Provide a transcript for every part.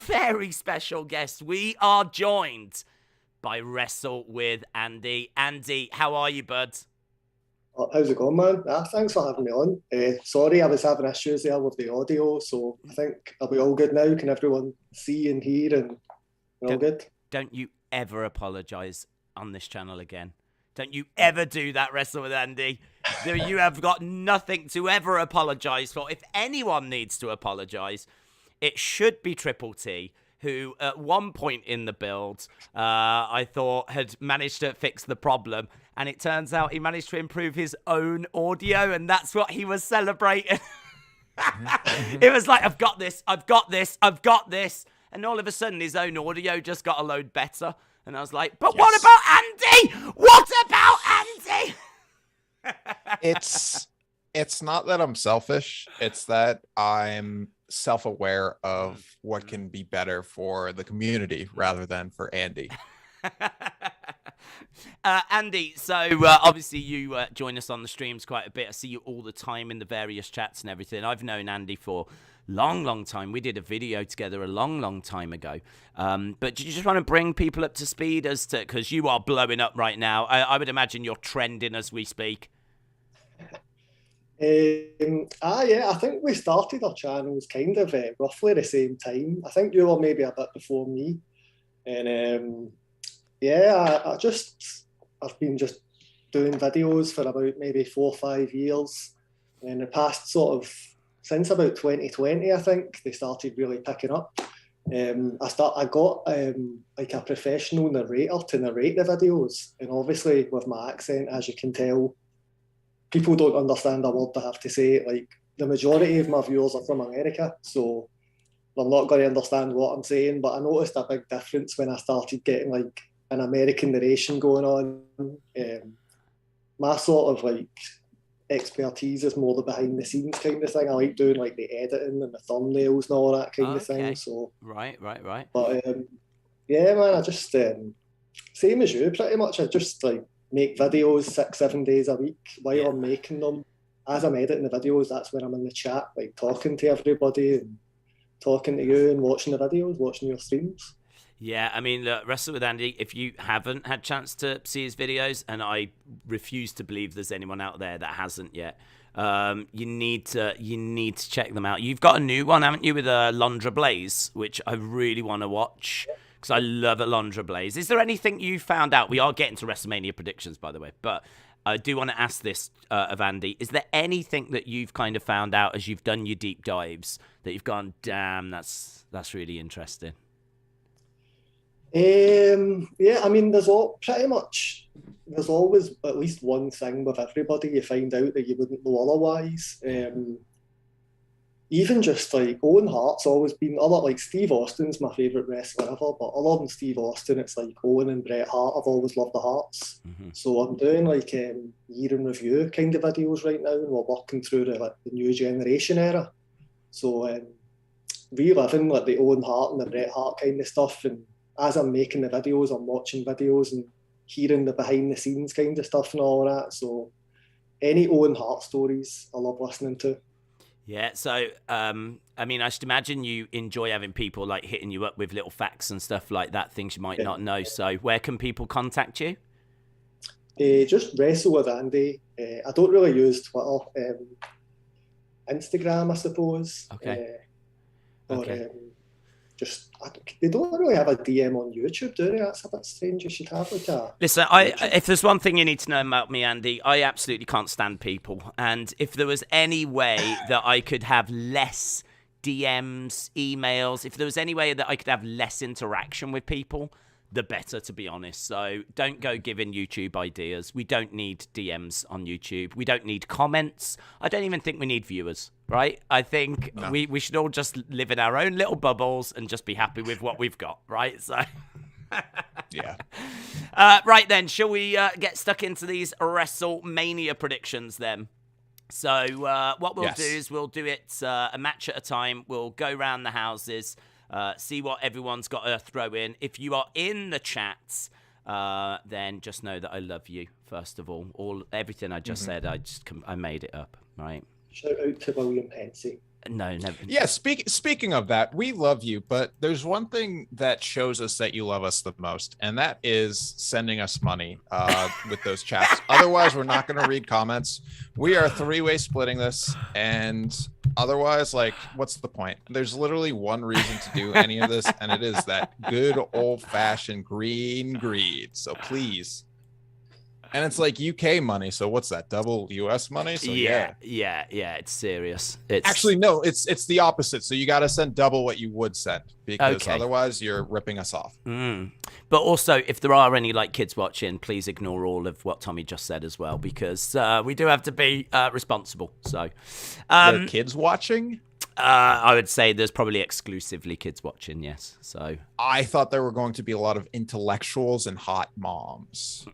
very special guest. We are joined by Wrestle with Andy. Andy, how are you, bud? Oh, how's it going, man? Thanks for having me on. Sorry, I was having issues there with the audio, so I think are we all good now? Can everyone see and hear and we're all good? Don't you ever apologise on this channel again. Don't you ever do that, Wrestle with Andy. You have got nothing to ever apologise for. If anyone needs to apologise, it should be Triple T, who at one point in the build, I thought had managed to fix the problem. And it turns out he managed to improve his own audio, and that's what he was celebrating. It was like, I've got this. And all of a sudden, his own audio just got a load better. And I was like, but yes. What about Andy? What about Andy? It's not that I'm selfish. It's that I'm self-aware of what can be better for the community rather than for Andy. Andy, so obviously you join us on the streams quite a bit. I see you all the time in the various chats and everything. I've known Andy for long time. We did a video together a long time ago. But do you just want to bring people up to speed as to, because you are blowing up right now. I would imagine you're trending as we speak. I think we started our channels kind of roughly the same time. I think you were maybe a bit before me. And I've been just doing videos for about maybe 4 or 5 years. And in the past since about 2020, I think, they started really picking up. I got like a professional narrator to narrate the videos. And obviously with my accent, as you can tell, people don't understand a word I have to say. Like, the majority of my viewers are from America, so they're not going to understand what I'm saying. But I noticed a big difference when I started getting like an American narration going on. My sort of like expertise is more the behind the scenes kind of thing. I like doing like the editing and the thumbnails and all that kind of thing. So right. But yeah, man, I just same as you pretty much. I just like make videos 6-7 days a week while I'm making them. As I'm editing the videos, that's when I'm in the chat, like talking to everybody and talking to you and watching the videos, watching your streams. Yeah, I mean, look, Wrestle with Andy, if you haven't had a chance to see his videos, and I refuse to believe there's anyone out there that hasn't yet, you need to check them out. You've got a new one, haven't you, with Londra Blaze, which I really want to watch, because I love Londra Blaze. Is there anything you found out? We are getting to WrestleMania predictions, by the way, but I do want to ask this of Andy. Is there anything that you've kind of found out as you've done your deep dives that you've gone, damn, that's really interesting? I mean, there's always at least one thing with everybody you find out that you wouldn't know otherwise. Even just like Owen Hart's always been like Steve Austin's my favourite wrestler ever, but other than Steve Austin, it's like Owen and Bret Hart. I've always loved the Harts. So I'm doing like year in review kind of videos right now, and we're working through the new generation era. So reliving like the Owen Hart and the Bret Hart kind of stuff, and as I'm making the videos, I'm watching videos and hearing the behind the scenes kind of stuff and all that. So any Owen Hart stories I love listening to. Yeah, so, I mean, I should imagine you enjoy having people, like, hitting you up with little facts and stuff like that, things you might not know. So where can people contact you? Just Wrestle with Andy. I don't really use Twitter. Instagram, I suppose. Okay. They don't really have a DM on YouTube, do they? That's a bit strange. You should have like a... Listen, if there's one thing you need to know about me, Andy, I absolutely can't stand people. And if there was any way that I could have less DMs, emails, if there was any way that I could have less interaction with people, the better, to be honest. So don't go giving YouTube ideas. We don't need DMs on YouTube. We don't need comments. I don't even think we need viewers, right? I think we should all just live in our own little bubbles and just be happy with what we've got, right? So, yeah. Right then, shall we get stuck into these WrestleMania predictions then? So what we'll do is we'll do it a match at a time. We'll go around the houses. See what everyone's got to throw in. If you are in the chats, then just know that I love you. First of all, everything I just said, I made it up, right? Shout out to William Pensy. No, never. Yeah, speaking of that, we love you, but there's one thing that shows us that you love us the most, and that is sending us money with those chats. Otherwise, we're not going to read comments. We are three-way splitting this, and otherwise, like, what's the point? There's literally one reason to do any of this, and it is that good old-fashioned green greed. So please. And it's like UK money, so what's that? Double US money? So yeah, it's serious. It's actually no, it's the opposite. So you got to send double what you would send because otherwise you're ripping us off. But also, if there are any like kids watching, please ignore all of what Tommy just said as well, because we do have to be responsible. So, the kids watching. I would say there's probably exclusively kids watching, yes. So I thought there were going to be a lot of intellectuals and hot moms.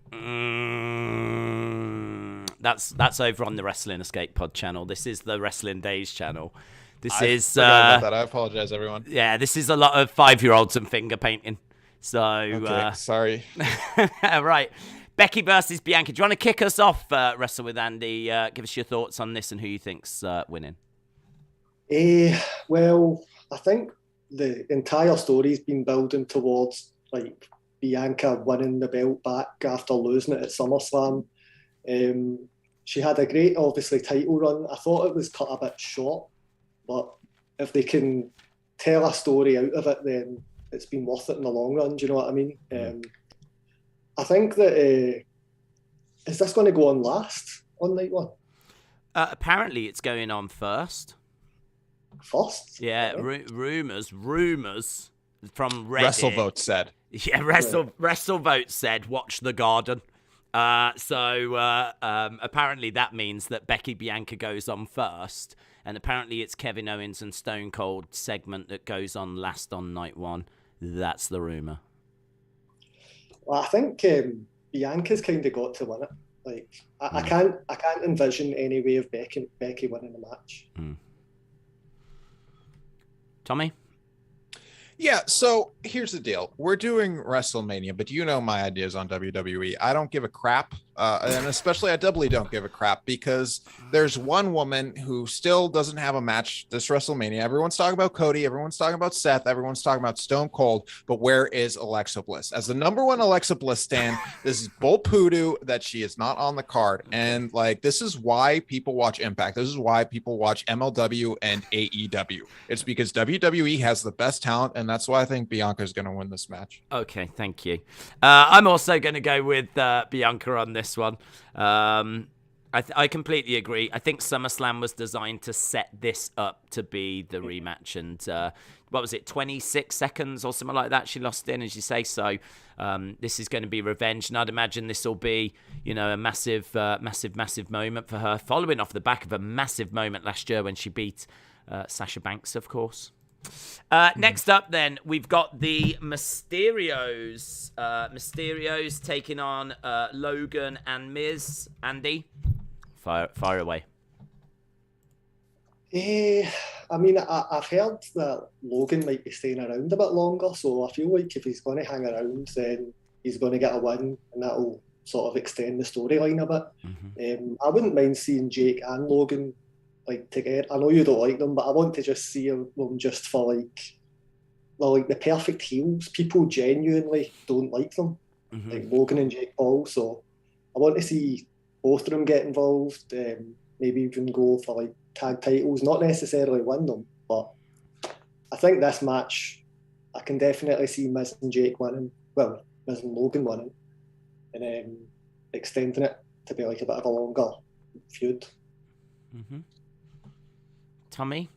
That's over on the Wrestling Escape Pod channel. This is the Wrestling Days channel. I forgot about that. I apologize, everyone. Yeah, this is a lot of 5-year-olds and finger painting. So okay, sorry. Right. Becky versus Bianca. Do you want to kick us off, Wrestle with Andy? Give us your thoughts on this and who you think's winning. Well, I think the entire story's been building towards like Bianca winning the belt back after losing it at SummerSlam. She had a great, obviously, title run. I thought it was cut a bit short, but if they can tell a story out of it, then it's been worth it in the long run. Do you know what I mean? I think that is this going to go on last on night one? Apparently, it's going on first. First? Yeah, rumors from Reddit. WrestleVote said. Yeah, WrestleVote said, watch the garden. So apparently that means that Becky Bianca goes on first, and apparently it's Kevin Owens and Stone Cold segment that goes on last on night one. That's the rumor. Well, I think Bianca's kind of got to win it. Like I can't envision any way of Becky winning the match. Tommy? Yeah, so here's the deal. We're doing WrestleMania, but you know my ideas on WWE. I don't give a crap, and especially I doubly don't give a crap because there's one woman who still doesn't have a match this WrestleMania. Everyone's talking about Cody. Everyone's talking about Seth. Everyone's talking about Stone Cold. But where is Alexa Bliss? As the number one Alexa Bliss stan, this is bull poodoo that she is not on the card. And like, this is why people watch Impact. This is why people watch MLW and AEW. It's because WWE has the best talent, and that's why I think Bianca is going to win this match. Okay, thank you. I'm also going to go with Bianca on this one. I completely agree. I think SummerSlam was designed to set this up to be the rematch. And what was it, 26 seconds or something like that she lost in, as you say. So this is going to be revenge. And I'd imagine this will be, a massive moment for her, following off the back of a massive moment last year when she beat Sasha Banks, of course. Next up, then, we've got the Mysterios. Mysterios taking on Logan and Miz. Andy, fire away. I mean, I've heard that Logan might be staying around a bit longer, so I feel like if he's going to hang around, then he's going to get a win, and that'll sort of extend the storyline a bit. I wouldn't mind seeing Jake and Logan like together. I know you don't like them, but I want to just see them just for they're like the perfect heels. People genuinely don't like them, like Logan and Jake Paul. So I want to see both of them get involved. Maybe even go for like tag titles, not necessarily win them, but I think this match, I can definitely see Miz and Jake winning. Well, Miz and Logan winning, and extending it to be like a bit of a longer feud. Tommy?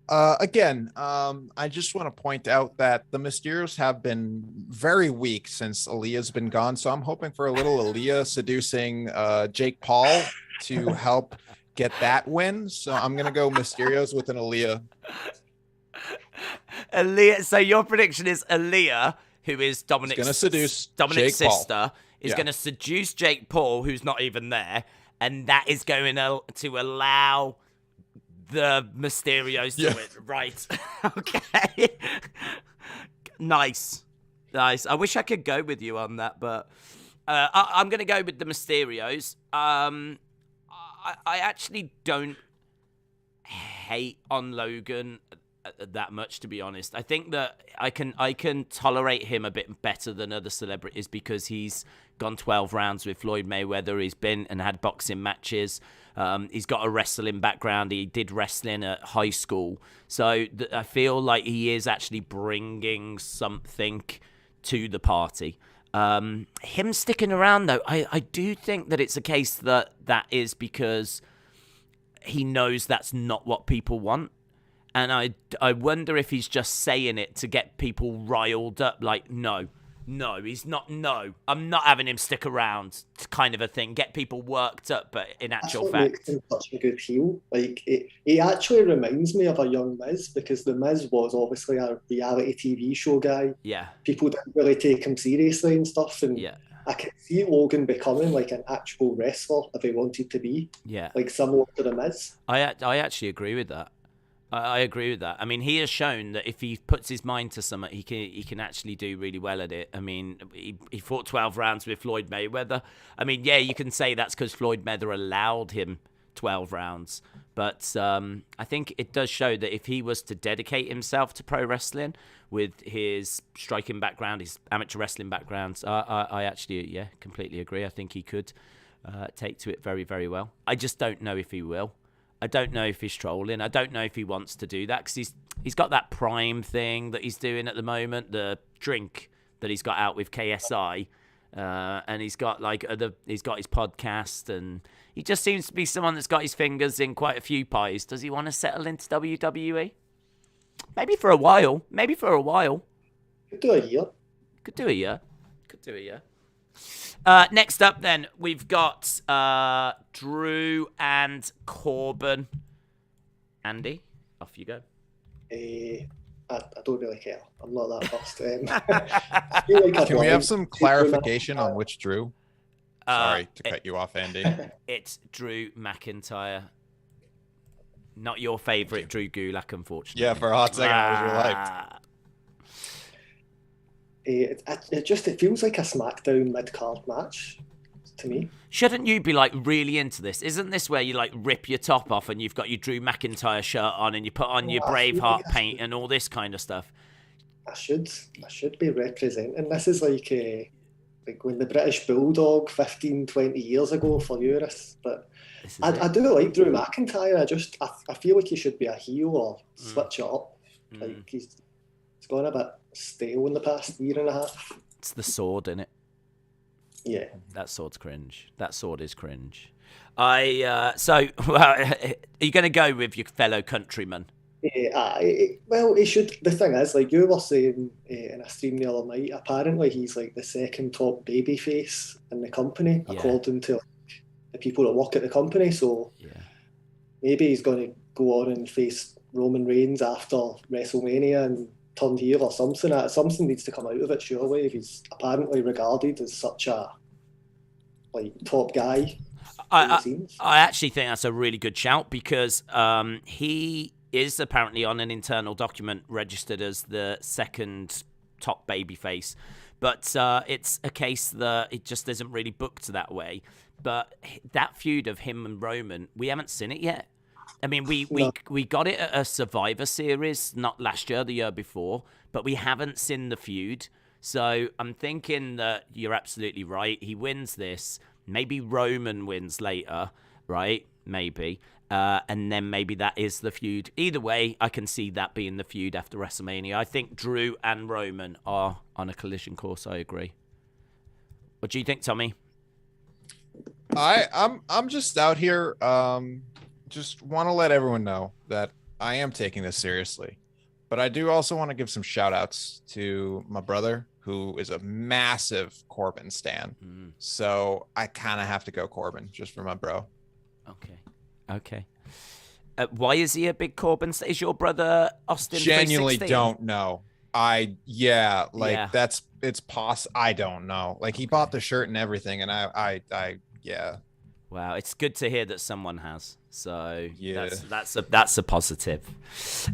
Again, I just want to point out that the Mysterios have been very weak since Aaliyah's been gone. So I'm hoping for a little Aaliyah seducing Jake Paul to help get that win. So I'm going to go Mysterios with an Aaliyah. Aaliyah. So your prediction is Aaliyah, who is Dominik's sister, is going to seduce Jake Paul, who's not even there. And that is going to allow the Mysterios to win. Right. Okay. Nice. I wish I could go with you on that, but I'm going to go with the Mysterios. I actually don't hate on Logan that much, to be honest. I think that I can tolerate him a bit better than other celebrities because he's gone 12 rounds with Floyd Mayweather. He's been and had boxing matches. He's got a wrestling background. He did wrestling at high school. So I feel like he is actually bringing something to the party. Him sticking around, though, I do think that it's a case that is because he knows that's not what people want. And I wonder if he's just saying it to get people riled up, like, no, he's not, I'm not having him stick around, kind of a thing. Get people worked up, but in actual fact... makes him such a good heel. Like, he actually reminds me of a young Miz, because the Miz was obviously a reality TV show guy. Yeah. People didn't really take him seriously and stuff, and I could see Logan becoming like an actual wrestler if he wanted to be. Yeah. Like, similar to the Miz. I actually agree with that. I agree with that. I mean, he has shown that if he puts his mind to something, he can actually do really well at it. I mean, he fought 12 rounds with Floyd Mayweather. I mean, yeah, you can say that's because Floyd Mayweather allowed him 12 rounds. But I think it does show that if he was to dedicate himself to pro wrestling with his striking background, his amateur wrestling backgrounds, I actually, completely agree. I think he could take to it very, very well. I just don't know if he will. I don't know if he's trolling. I don't know if he wants to do that because he's got that Prime thing that he's doing at the moment, the drink that he's got out with KSI, and he's got he's got his podcast, and he just seems to be someone that's got his fingers in quite a few pies. Does he want to settle into WWE? Maybe for a while. Could do a year. Could do a year. Next up, then, we've got Drew and Corbin. Andy, off you go. I don't really care. I'm not that fussed. Can we have some clarification on which Drew? Sorry to cut you off, Andy. It's Drew McIntyre. Not your favourite Drew Gulak, unfortunately. Yeah, for a hot second, I was relieved. It feels like a SmackDown mid-card match to me. Shouldn't you be really into this? Isn't this where you rip your top off and you've got your Drew McIntyre shirt on and you put on your Braveheart paint and all this kind of stuff? I should be representing. This is like when the British Bulldog 15, 20 years ago for Euros. But I do like Drew McIntyre. I feel like he should be a heel or switch it up. Like he's gone a bit stale in the past year and a half. It's the sword, innit? Yeah. That sword's cringe. That sword is cringe. Are you going to go with your fellow countryman? Well, he should. The thing is, you were saying in a stream the other night, apparently he's the second top babyface in the company, according to the people that work at the company. So maybe he's going to go on and face Roman Reigns after WrestleMania and turn heel or something. Something needs to come out of it, surely, if he's apparently regarded as such a top guy. I actually think that's a really good shout because he is apparently on an internal document registered as the second top babyface, but it's a case that it just isn't really booked that way. But that feud of him and Roman, we haven't seen it yet. I mean, we got it at a Survivor Series, not last year, the year before, but we haven't seen the feud. So I'm thinking that you're absolutely right. He wins this. Maybe Roman wins later, right? Maybe. And then maybe that is the feud. Either way, I can see that being the feud after WrestleMania. I think Drew and Roman are on a collision course. I agree. What do you think, Tommy? I'm just out here. Just want to let everyone know that I am taking this seriously, but I do also want to give some shout outs to my brother, who is a massive Corbin stan. So I kind of have to go Corbin just for my bro. Okay. Why is he a big Corbin stan? Is your brother Austin? Genuinely don't know. It's possible. I don't know. He bought the shirt and everything, and I. Wow, it's good to hear that someone has. So that's a positive.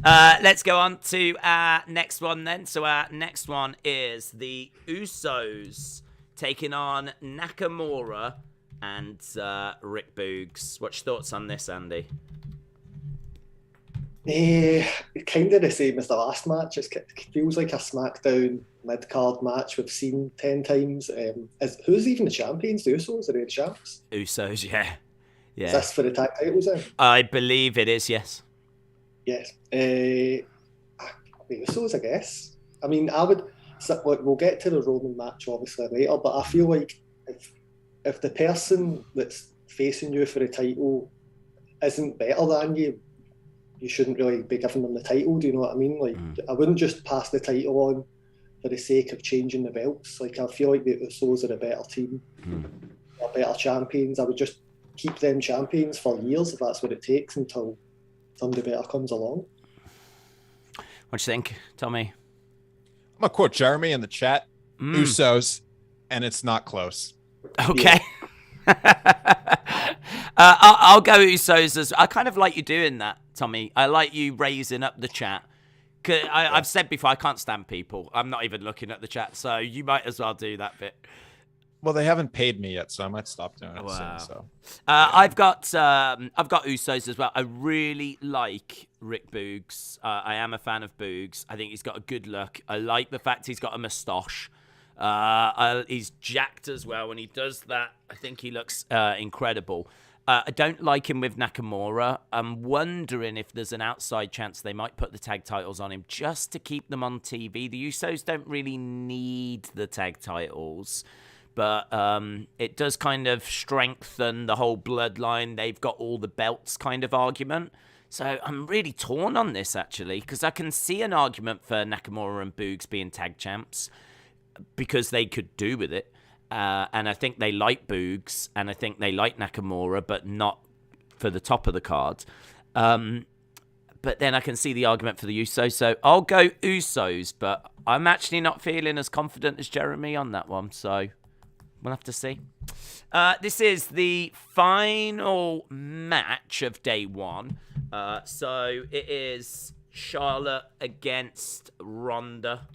Let's go on to our next one then. So our next one is the Usos taking on Nakamura and Rick Boogs. What's your thoughts on this, Andy? Kind of the same as the last match. It feels like a SmackDown mid-card match we've seen 10 times. Who's even the champions? The Usos? Are they the champs? Usos, yeah. Is this for the tag titles then? I believe it is, yes. Yes. The Usos, I guess. I mean, we'll get to the Roman match obviously later, but I feel like if the person that's facing you for the title isn't better than you, you shouldn't really be giving them the title. Do you know what I mean? Like, I wouldn't just pass the title on for the sake of changing the belts. Like, I feel like the Usos are a better team, are better champions. I would just keep them champions for years if that's what it takes until somebody better comes along. What do you think, Tommy? I'm gonna quote Jeremy in the chat. Usos, and it's not close. Okay. Yeah. I'll go Usos. I kind of like you doing that, Tommy. I like you raising up the chat. I've said before, I can't stand people. I'm not even looking at the chat, so you might as well do that bit. Well, they haven't paid me yet, so I might stop doing it Wow. soon. So, I've got Usos as well. I really like Rick Boogs. I am a fan of Boogs. I think he's got a good look. I like the fact he's got a moustache. He's jacked as well. When he does that, I think he looks incredible. I don't like him with Nakamura. I'm wondering if there's an outside chance they might put the tag titles on him just to keep them on TV. The Usos don't really need the tag titles, but it does kind of strengthen the whole bloodline. They've got all the belts kind of argument. So I'm really torn on this, actually, because I can see an argument for Nakamura and Boogs being tag champs because they could do with it. And I think they like Boogs, and I think they like Nakamura, but not for the top of the card. But then I can see the argument for the Usos, so I'll go Usos, but I'm actually not feeling as confident as Jeremy on that one, so we'll have to see. This is the final match of day one. So it is Charlotte against Ronda.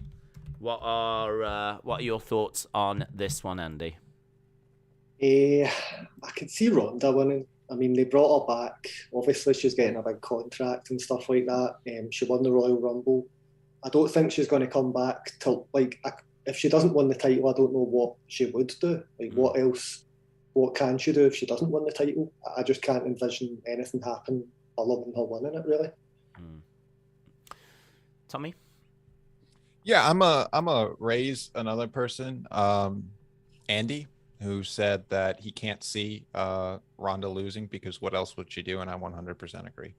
What are your thoughts on this one, Andy? I can see Ronda winning. I mean, they brought her back. Obviously, she's getting a big contract and stuff like that. She won the Royal Rumble. I don't think she's going to come back till, like, if she doesn't win the title, I don't know what she would do. Like, what else? What can she do if she doesn't win the title? I just can't envision anything happen other than her winning it, really. Tommy? Yeah, I'm a raise another person, Andy, who said that he can't see Ronda losing because what else would she do? And I 100% agree.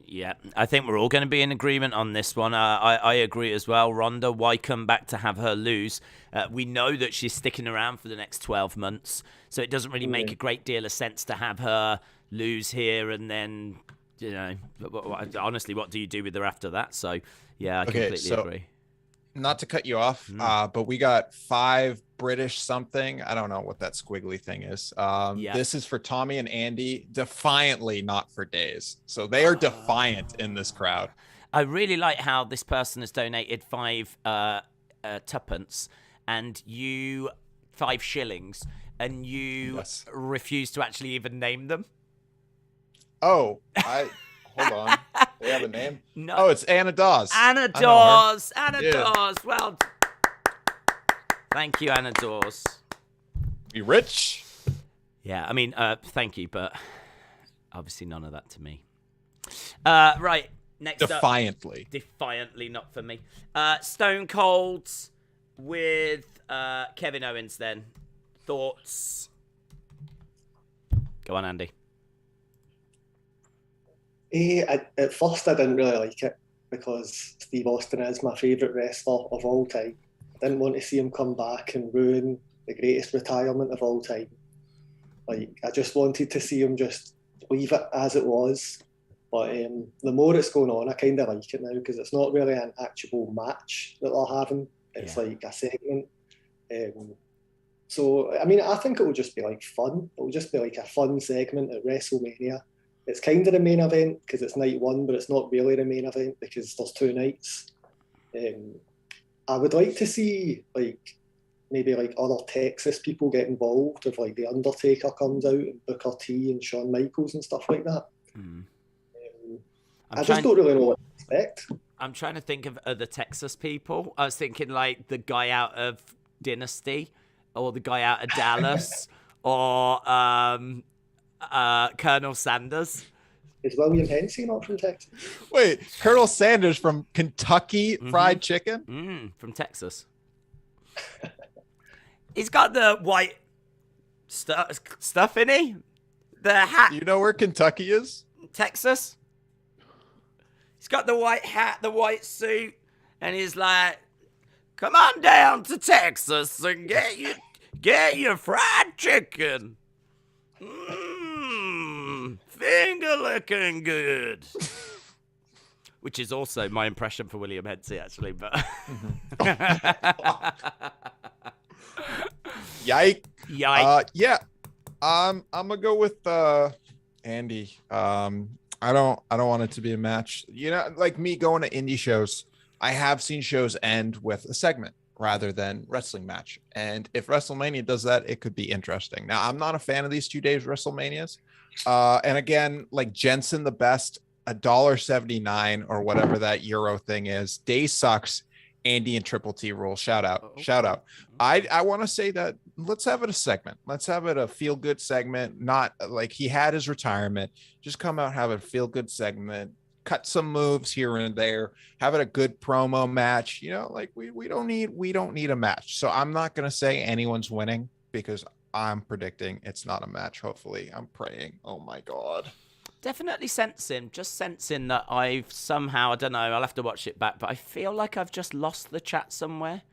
Yeah, I think we're all going to be in agreement on this one. I agree as well. Ronda, why come back to have her lose? We know that she's sticking around for the next 12 months, so it doesn't really make a great deal of sense to have her lose here and then, you know, honestly, what do you do with her after that? So, yeah, I completely agree. Not to cut you off, but we got 5 British something. I don't know what that squiggly thing is. This is for Tommy and Andy. Defiantly not for Days. So they are defiant in this crowd. I really like how this person has donated 5 tuppence and 5 shillings, and you refuse to actually even name them. Oh, hold on. They have a name? No. Oh, it's Anna Dawes. Anna Dawes. Anna Dawes. Well, thank you, Anna Dawes. Be rich? Yeah, I mean, thank you, but obviously none of that to me. Right, next Defiantly. up. Defiantly not for me. Stone Cold with Kevin Owens then. Thoughts? Go on, Andy. At first, I didn't really like it because Steve Austin is my favourite wrestler of all time. I didn't want to see him come back and ruin the greatest retirement of all time. Like, I just wanted to see him just leave it as it was. But the more it's going on, I kind of like it now because it's not really an actual match that they're having. It's like a segment. So, I mean, I think it will just be like fun. It will just be like a fun segment at WrestleMania. It's kind of the main event because it's night one, but it's not really the main event because there's 2 nights. I would like to see maybe other Texas people get involved. If the Undertaker comes out and Booker T and Shawn Michaels and stuff like that. I just don't really know what to expect. I'm trying to think of other Texas people. I was thinking like the guy out of Dynasty, or the guy out of Dallas, or Colonel Sanders. Is William Hensey not from Texas? Wait, Colonel Sanders from Kentucky Fried Chicken? From Texas. He's got the white stuff in he? The hat. You know where Kentucky is? Texas. He's got the white hat, the white suit, and he's like, "Come on down to Texas and get your fried chicken. Finger licking good." Which is also my impression for William Hensey, actually. But Yike. Yeah. I'm gonna go with Andy. I don't want it to be a match. You know, like me going to indie shows, I have seen shows end with a segment rather than wrestling match. And if WrestleMania does that, it could be interesting. Now, I'm not a fan of these 2 days WrestleManias. And again, like Jensen the Best, $1.79 or whatever that euro thing is. Day sucks. Andy and Triple T rule. Shout out. I want to say that let's have it a segment. Let's have it a feel good segment. Not like he had his retirement. Just come out, have a feel good segment, cut some moves here and there, have it a good promo match. You know, like we don't need a match. So I'm not going to say anyone's winning because I'm predicting it's not a match. Hopefully, I'm praying. Oh my God. Definitely sensing that I've somehow, I don't know, I'll have to watch it back, but I feel like I've just lost the chat somewhere.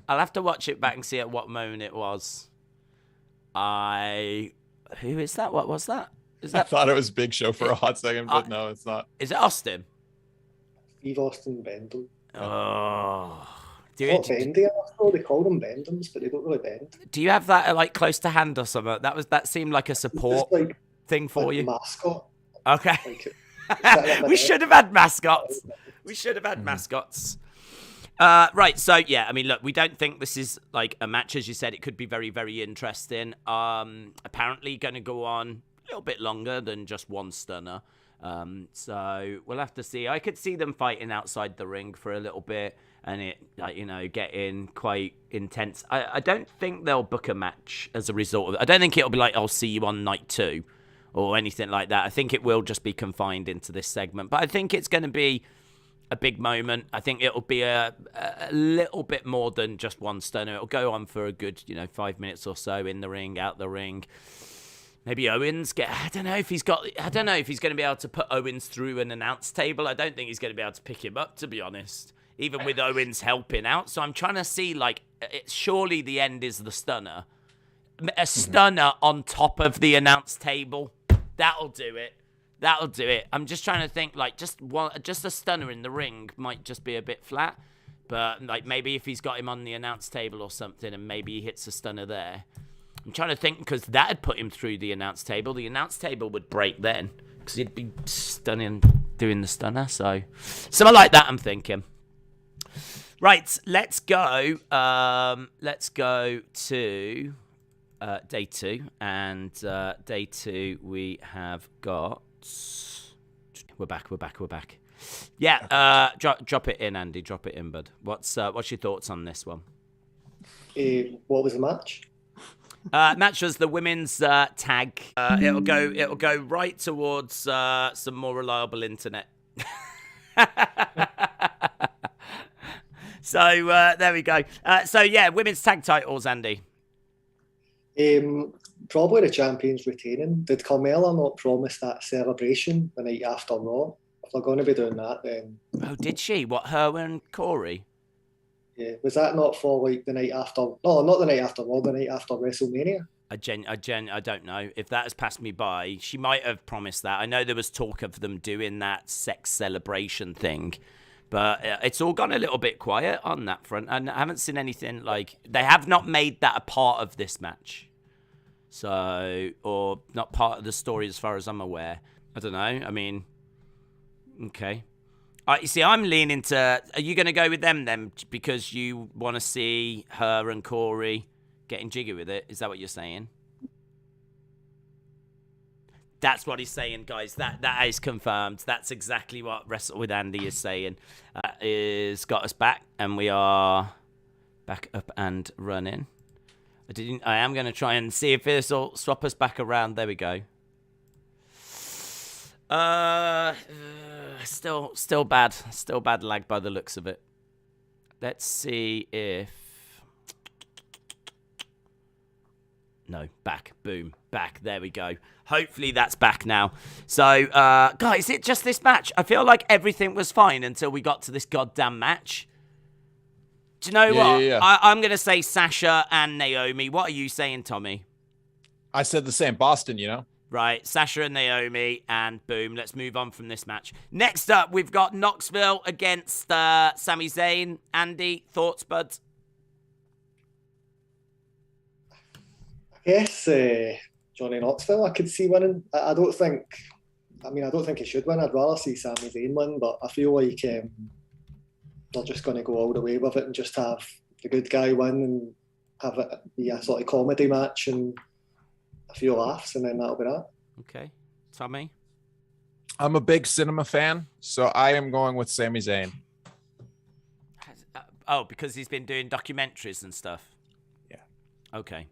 I'll have to watch it back and see at what moment it was. Who is that? What was that? I thought it was Big Show for a hot second, but no, it's not. Is it Austin? Steve Austin Bendel. Oh. Not bendy enough though. They call them bendums, but they don't really bend. Do you have that like close to hand or something? That seemed like a support thing for you. Mascot. Okay. We should have had mascots. Right, so yeah, I mean, look, we don't think this is like a match, as you said. It could be very, very interesting. Apparently going to go on a little bit longer than just one stunner. So we'll have to see. I could see them fighting outside the ring for a little bit and it, like, you know, getting quite intense. I don't think they'll book a match as a result of it. I don't think it'll be like, I'll see you on night 2 or anything like that. I think it will just be confined into this segment. But I think it's going to be a big moment. I think it'll be a little bit more than just one stunner. It'll go on for a good, 5 minutes or so in the ring, out the ring. Maybe Owens I don't know if he's going to be able to put Owens through an announce table. I don't think he's going to be able to pick him up, to be honest, even with Owens helping out. So I'm trying to see, like, surely the end is the stunner. A stunner on top of the announce table. That'll do it. I'm just trying to think, like, just a stunner in the ring might just be a bit flat. But, like, maybe if he's got him on the announce table or something and maybe he hits a stunner there. I'm trying to think, because that'd put him through the announce table. The announce table would break then, because he'd be stunning, doing the stunner. So, something like that, I'm thinking. Right, let's go. Let's go to day 2. And day 2, we have got... We're back. Yeah, drop it in, Andy. Drop it in, bud. What's your thoughts on this one? What was the match? Match was the women's tag. It'll go right towards some more reliable internet. So there we go. So yeah, women's tag titles, Andy. Probably the champions retaining. Did Carmella not promise that celebration the night after Raw? If they're going to be doing that, then... Oh, did she? What, her and Corey? Yeah, was that not for like the night after? No, not the night after Raw, the night after WrestleMania. I don't know if that has passed me by. She might have promised that. I know there was talk of them doing that sex celebration thing, but it's all gone a little bit quiet on that front, and I haven't seen anything like they have not made that a part of this match. So, or not part of the story as far as I'm aware. I don't know. I mean, okay. You see, I'm leaning to... Are you going to go with them then because you want to see her and Corey getting jiggy with it? Is that what you're saying? That's what he's saying, guys. That is confirmed. That's exactly what Wrestle with Andy is saying. Is got us back, and we are back up and running. I am going to try and see if this will swap us back around. There we go. Still bad. Still bad lag by the looks of it. Let's see if... No, back. Boom. Back. There we go. Hopefully that's back now. So, guys, it's just this match. I feel like everything was fine until we got to this goddamn match. Do you know what? Yeah. I'm going to say Sasha and Naomi. What are you saying, Tommy? I said the same. Boston, you know? Right, Sasha and Naomi, and boom, let's move on from this match. Next up, we've got Knoxville against Sami Zayn. Andy, thoughts, bud? I guess Johnny Knoxville, I could see winning. I don't think he should win. I'd rather see Sami Zayn win, but I feel like they're just going to go all the way with it and just have the good guy win and have it be a sort of comedy match and a few laughs, and then that'll be that. Okay. Tommy? I'm a big cinema fan, so I am going with Sami Zayn. Because he's been doing documentaries and stuff? Yeah. Okay.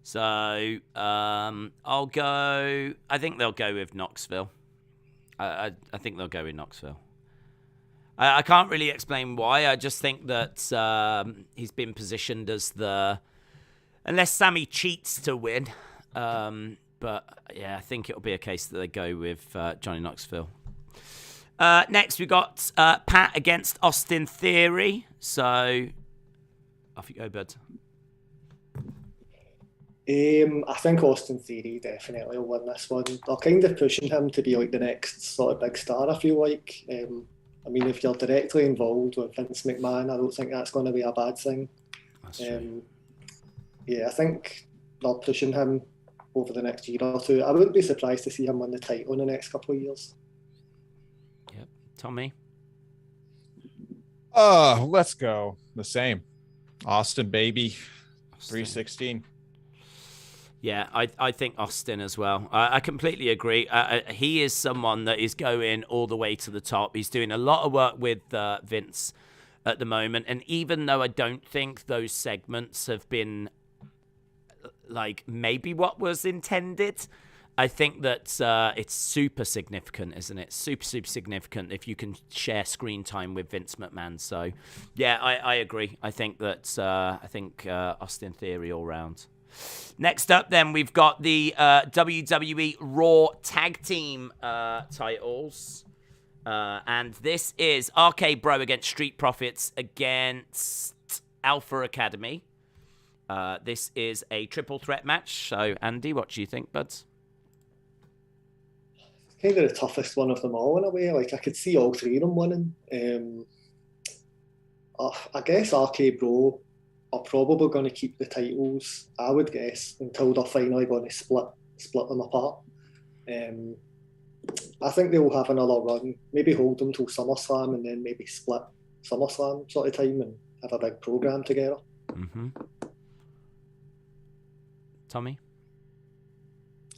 So, I'll go... I think they'll go with Knoxville. I think they'll go with Knoxville. I can't really explain why. I just think that he's been positioned as the... Unless Sammy cheats to win... but yeah, I think it'll be a case that they go with Johnny Knoxville. Next, we got Pat against Austin Theory. So, off you go, bud. I think Austin Theory definitely will win this one. They're kind of pushing him to be like the next sort of big star, I feel like. I mean, if you're directly involved with Vince McMahon, I don't think that's going to be a bad thing. That's true. Yeah, I think they're pushing him over the next year or two. I wouldn't be surprised to see him win the title in the next couple of years. Yep. Tommy? Let's go. The same. Austin, baby. 316. Yeah, I think Austin as well. I completely agree. He is someone that is going all the way to the top. He's doing a lot of work with Vince at the moment. And even though I don't think those segments have been like maybe what was intended, I think that it's super significant, isn't it? Super significant if you can share screen time with Vince McMahon. So, yeah, I agree. I think that Austin Theory all round. Next up, then, we've got the WWE Raw Tag Team titles. And this is RK Bro against Street Profits against Alpha Academy. This is a triple threat match. So, Andy, what do you think, buds? It's kind of the toughest one of them all in a way. Like, I could see all three of them winning. I guess RK Bro are probably going to keep the titles, I would guess, until they're finally going to split them apart. I think they'll have another run, maybe hold them till SummerSlam and then maybe split SummerSlam sort of time and have a big program together. Mm-hmm. Tommy?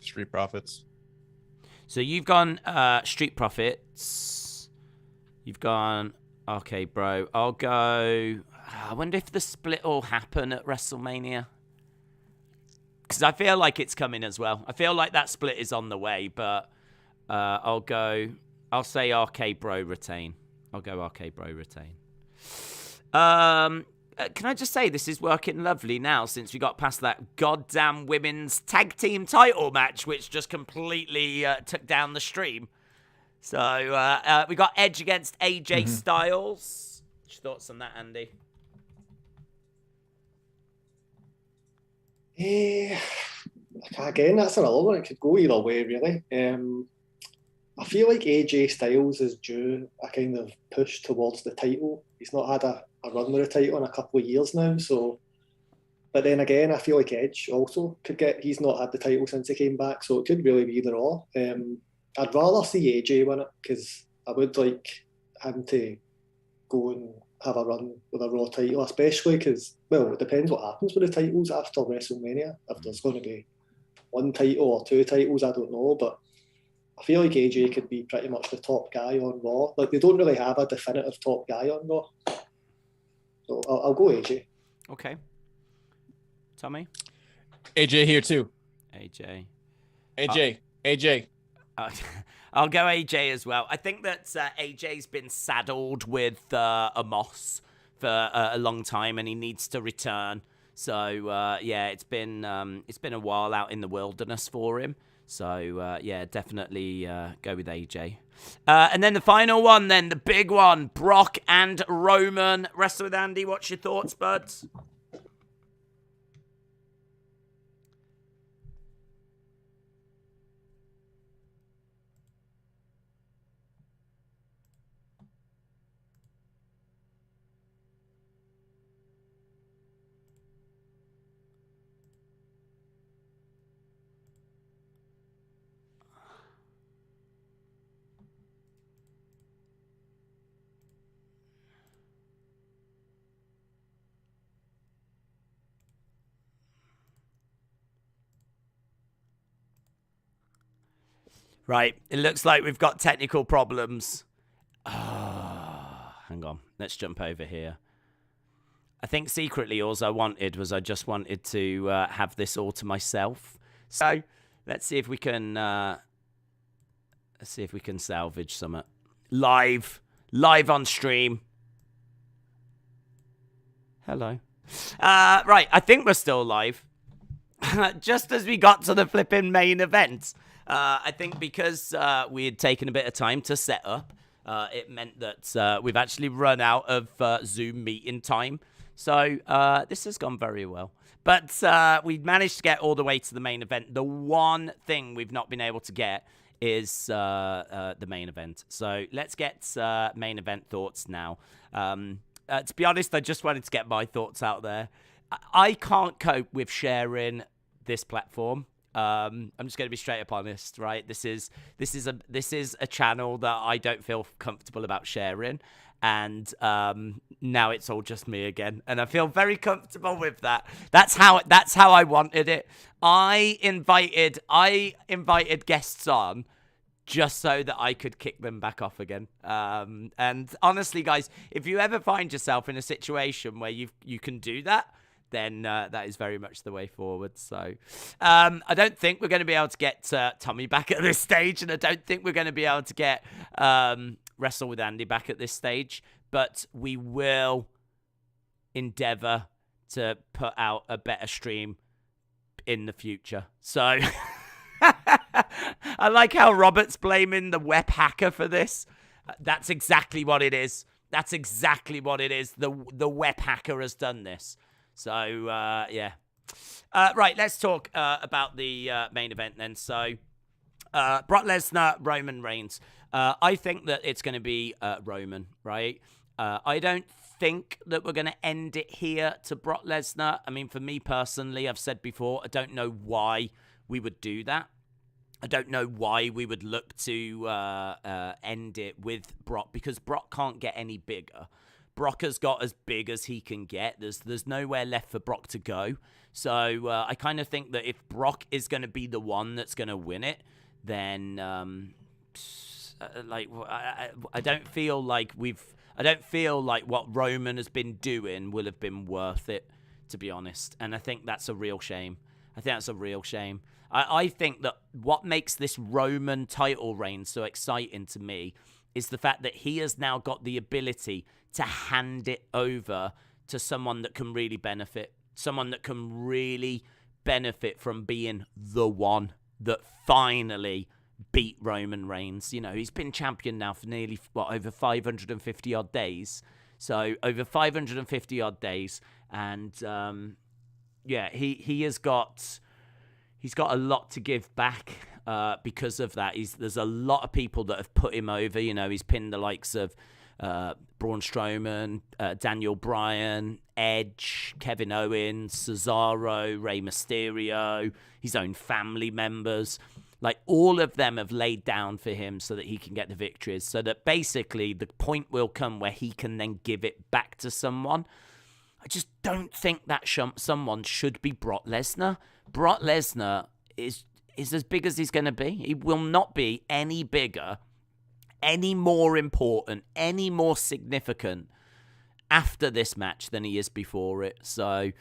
Street Profits. So you've gone Street Profits. You've gone RK Bro. I'll go... I wonder if the split will happen at WrestleMania. Because I feel like it's coming as well. I feel like that split is on the way, but I'll say RK Bro retain. I'll go RK Bro retain. Can I just say this is working lovely now since we got past that goddamn women's tag team title match, which just completely took down the stream. So we got Edge against AJ Styles. What's your thoughts on that, Andy? Again, that's another one. It could go either way, really. I feel like AJ Styles is due a kind of push towards the title. He's not had a run with the title in a couple of years now. So, but then again, I feel like Edge also could get. He's not had the title since he came back, so it could really be either or. I'd rather see AJ win it because I would like him to go and have a run with a Raw title, especially because, well, it depends what happens with the titles after WrestleMania. If there's going to be one title or two titles, I don't know, but I feel like AJ could be pretty much the top guy on Raw. Like, they don't really have a definitive top guy on Raw. So I'll go AJ. Okay. Tommy? AJ here too. AJ. AJ. I'll go AJ as well. I think that AJ's been saddled with a Moss for a long time, and he needs to return. So yeah, it's been a while out in the wilderness for him. So yeah, definitely go with AJ. And then the final one, then the big one, Brock and Roman. Wrestle with Andy. What's your thoughts, buds? Right, it looks like we've got technical problems. Hang on, let's jump over here. I think secretly all I wanted was I just wanted to have this all to myself. So let's see if we can salvage some live on stream. Hello. Right, I think we're still live. Just as we got to the flipping main event. I think because we had taken a bit of time to set up, it meant that we've actually run out of Zoom meeting time. So this has gone very well. But we managed to get all the way to the main event. The one thing we've not been able to get is the main event. So let's get main event thoughts now. To be honest, I just wanted to get my thoughts out there. I can't cope with sharing this platform. I'm just going to be straight up honest, right? This is a channel that I don't feel comfortable about sharing, and now it's all just me again, and I feel very comfortable with that. That's how I wanted it. I invited guests on just so that I could kick them back off again. And honestly, guys, if you ever find yourself in a situation where you can do that, then that is very much the way forward. So I don't think we're going to be able to get Tommy back at this stage, and I don't think we're going to be able to get Wrestle with Andy back at this stage, but we will endeavor to put out a better stream in the future. So I like how Robert's blaming the web hacker for this. That's exactly what it is. That's exactly what it is. The web hacker has done this. So, yeah. Right, let's talk about the main event then. So, Brock Lesnar, Roman Reigns. I think that it's going to be Roman, right? I don't think that we're going to end it here to Brock Lesnar. I mean, for me personally, I've said before, I don't know why we would do that. I don't know why we would look to end it with Brock, because Brock can't get any bigger. Brock has got as big as he can get. There's nowhere left for Brock to go. So I kind of think that if Brock is going to be the one that's going to win it, then I don't feel like what Roman has been doing will have been worth it, to be honest. And I think that's a real shame. I think that what makes this Roman title reign so exciting to me is the fact that he has now got the ability to hand it over to someone that can really benefit. Someone that can really benefit from being the one that finally beat Roman Reigns. You know, he's been champion now for nearly, over 550 odd days. So over 550 odd days. And, yeah, he's got a lot to give back because of that. There's a lot of people that have put him over. You know, he's pinned the likes of Braun Strowman, Daniel Bryan, Edge, Kevin Owens, Cesaro, Rey Mysterio, his own family members. Like, all of them have laid down for him so that he can get the victories. So that basically the point will come where he can then give it back to someone. I just don't think that someone should be Brock Lesnar. Brock Lesnar is as big as he's going to be. He will not be any bigger, any more important, any more significant after this match than he is before it. So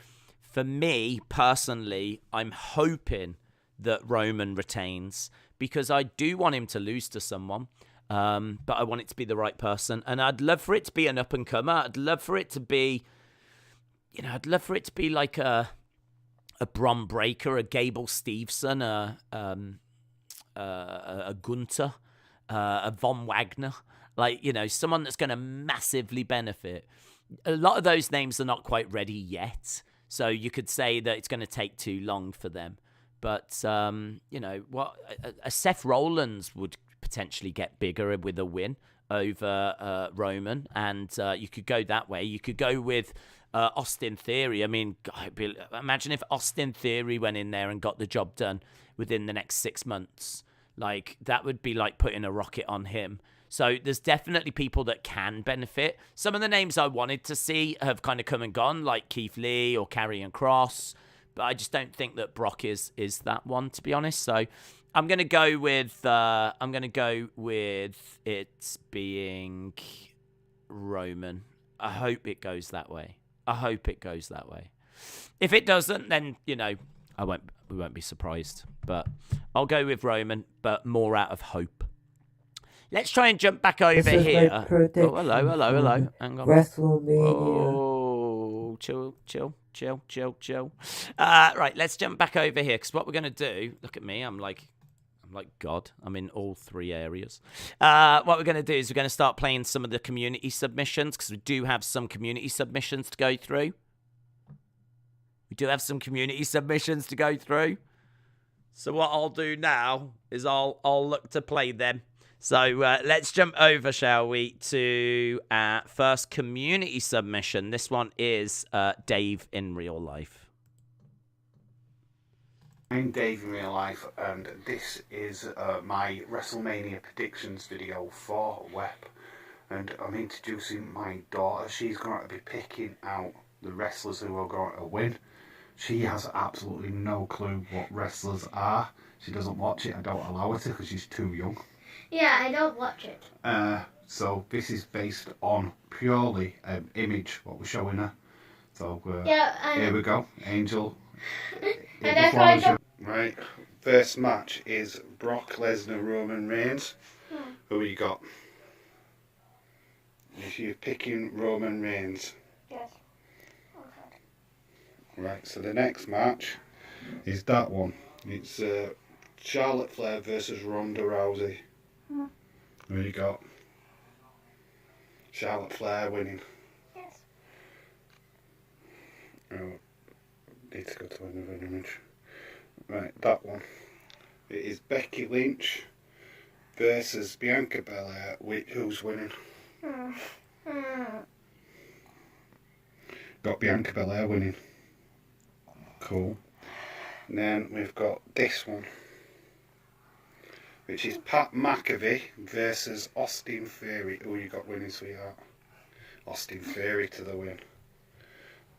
for me, personally, I'm hoping that Roman retains because I do want him to lose to someone, but I want it to be the right person. And I'd love for it to be an up-and-comer. I'd love for it to be, like a Bron Breakker, a Gable Steveson, a Gunter, a Von Wagner. Like, someone that's going to massively benefit. A lot of those names are not quite ready yet. So you could say that it's going to take too long for them. But, a Seth Rollins would potentially get bigger with a win over Roman. And you could go that way. You could go with Austin Theory. I mean, imagine if Austin Theory went in there and got the job done within the next 6 months. Like, that would be like putting a rocket on him. So there's definitely people that can benefit. Some of the names I wanted to see have kind of come and gone, like Keith Lee or Karrion Kross. But I just don't think that Brock is that one, to be honest. So I'm gonna go with it being Roman. I hope it goes that way. If it doesn't, then we won't be surprised. But I'll go with Roman, but more out of hope. Let's try and jump back over here. Oh, hello. Hang on. WrestleMania. Oh, chill. Right, let's jump back over here, because what we're going to do, look at me, I'm like God. I'm in all three areas. What we're going to do is we're going to start playing some of the community submissions, because we do have some community submissions to go through. So what I'll do now is I'll look to play them. So let's jump over, shall we, to our first community submission. This one is Dave in real life. I'm Dave in real life, and this is my WrestleMania predictions video for Web. And I'm introducing my daughter. She's going to be picking out the wrestlers who are going to win. She has absolutely no clue what wrestlers are. She doesn't watch it. I don't allow her to because she's too young. Yeah, I don't watch it. So this is based on purely image, what we're showing her. So here we go. Angel. Right. First match is Brock Lesnar, Roman Reigns. Who you got? If you're picking Roman Reigns. Yes. Okay. Right, so the next match is that one. It's Charlotte Flair versus Ronda Rousey. Who you got? Charlotte Flair winning. Yes. Oh, need to go to another image. Right, that one. It is Becky Lynch versus Bianca Belair. Who's winning? Got Bianca Belair winning. Cool. And then we've got this one, which is Pat McAfee versus Austin Theory. Who you got winning, sweetheart? Austin Theory to the win.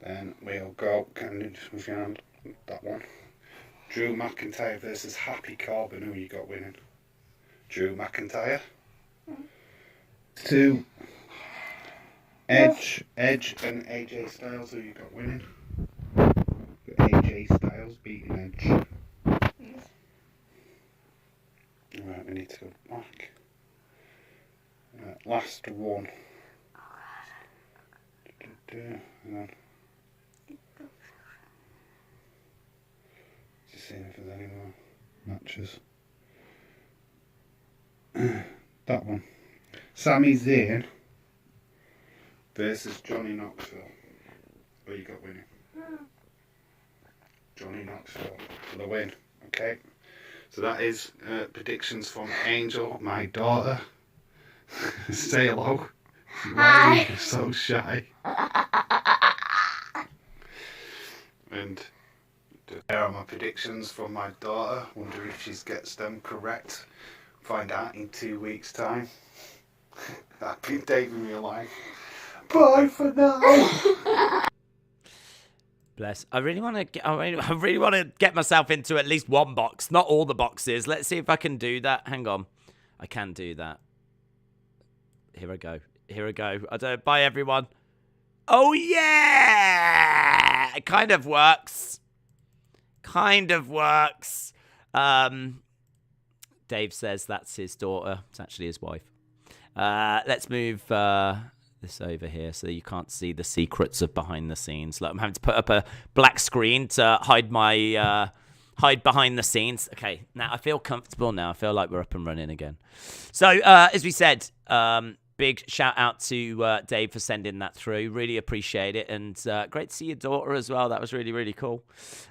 Then we'll go, that one. Drew McIntyre versus Happy Corbin. Who you got winning? Drew McIntyre. 2. Edge and AJ Styles. Who you got winning? AJ Styles beating Edge. Right, we need to go back. Last one. Hang on. Just seeing if there's any more matches. That one. Sami Zayn versus Johnny Knoxville. Who you got winning? Johnny Knoxville for the win. Okay. So that is predictions from Angel, my daughter. Say hello. Hi. You're so shy. And there are my predictions from my daughter. Wonder if she gets them correct. Find out in 2 weeks' time. I've been Dave in real life. Bye for now. Bless. I really want to get myself into at least one box, not all the boxes. Let's see if I can do that. Hang on. I can do that. Here I go. Bye, everyone. Oh, yeah! It kind of works. Dave says that's his daughter. It's actually his wife. Let's move this over here so you can't see the secrets of behind the scenes. Like, I'm having to put up a black screen to hide behind the scenes. Okay, now I feel comfortable now. I feel like we're up and running again. So, as we said, big shout out to Dave for sending that through. Really appreciate it. And great to see your daughter as well. That was really, really cool.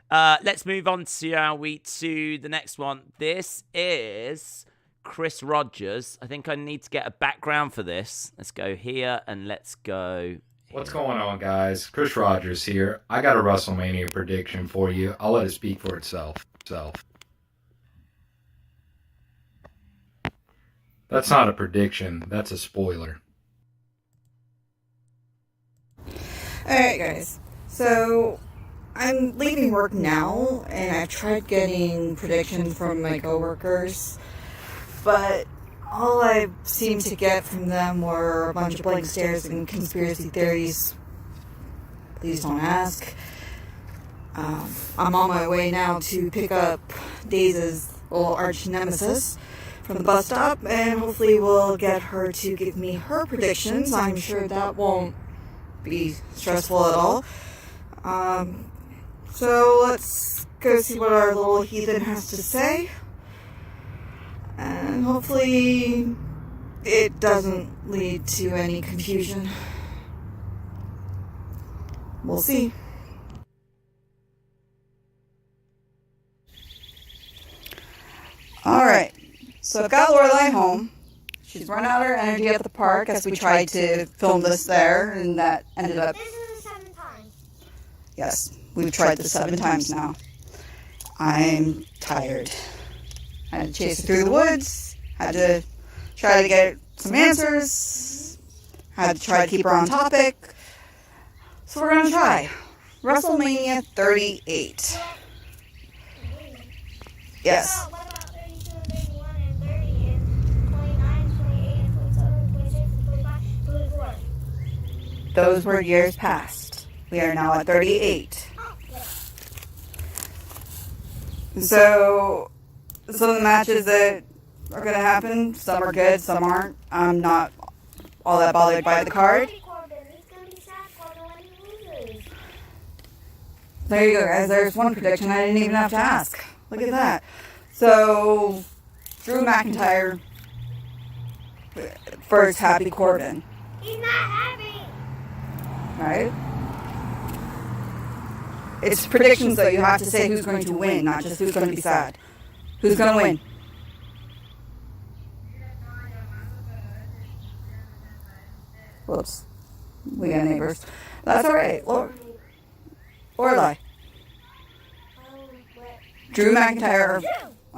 Let's move on, to the next one. This is Chris Rogers. I think I need to get a background for this. Let's go here and let's go. What's going on, guys? Chris Rogers here. I got a WrestleMania prediction for you. I'll let it speak for itself. That's not a prediction. That's a spoiler. Alright, guys. So, I'm leaving work now, and I've tried getting predictions from my coworkers, but all I seemed to get from them were a bunch of blank stares and conspiracy theories. Please don't ask. I'm on my way now to pick up Daze's little arch nemesis from the bus stop, and hopefully we'll get her to give me her predictions. I'm sure that won't be stressful at all. So let's go see what our little heathen has to say. And hopefully it doesn't lead to any confusion. We'll see. Alright, so I've got Lorelai home. She's run out her energy at the park as we tried to film this there, and that ended up... This is the 7th time. Yes, we've tried this 7 times now. I'm tired. I had to chase her through the woods, had to try to get some answers, had to try to keep her on topic. So we're going to try. WrestleMania 38. Yes. What about 32 and 31 and 30 and 29, 28 and 27, 26 and 25, 24? Those were years past. We are now at 38. So, some of the matches that are going to happen, some are good, some aren't. I'm not all that bothered by the card. Corbin, it's going to be sad Corbin when he loses. There you go, guys. There's one prediction I didn't even have to ask. Look at that. So, Drew McIntyre first happy Corbin. He's not happy. Right? It's predictions, though. You have to say who's going to win, not just who's going to be sad. Who's going to win? Whoops. We got neighbors. That's alright. Lorelai. Drew McIntyre.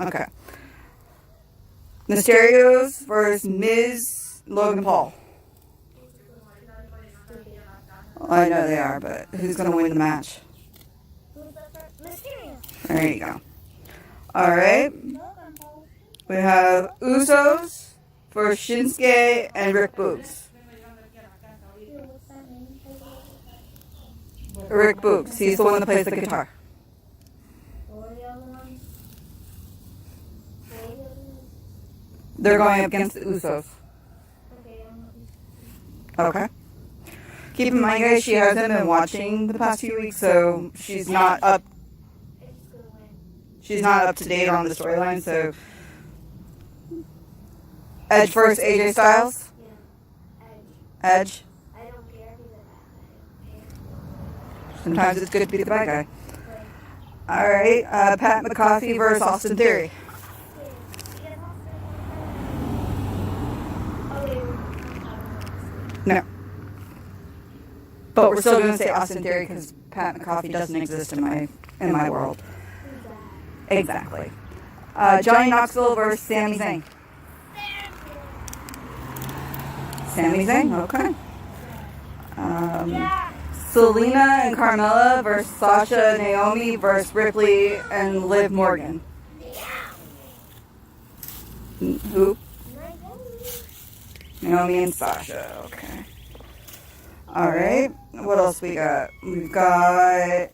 Okay. Mysterios versus Miz Logan Paul. I know they are, but who's going to win the match? Mysterio. There you go. Alright. We have Usos for Shinsuke and Rick Boogs. Rick Boogs. He's the one that plays the guitar. They're going up against the Usos. Okay. Keep in mind, guys, she hasn't been watching the past few weeks, so she's not up. She's not up to date on the storyline. So, Edge versus AJ Styles. Edge. I don't care. Sometimes it's good to be the bad guy. All right, Pat McAfee versus Austin Theory. No. But we're still going to say Austin Theory because Pat McAfee doesn't exist in my world. Exactly. Johnny Knoxville versus Sami Zayn. Sami Zayn, okay. Selena and Carmella versus Sasha and Naomi versus Ripley and Liv Morgan. Who? Naomi and Sasha. Okay. Alright. What else we got? We've got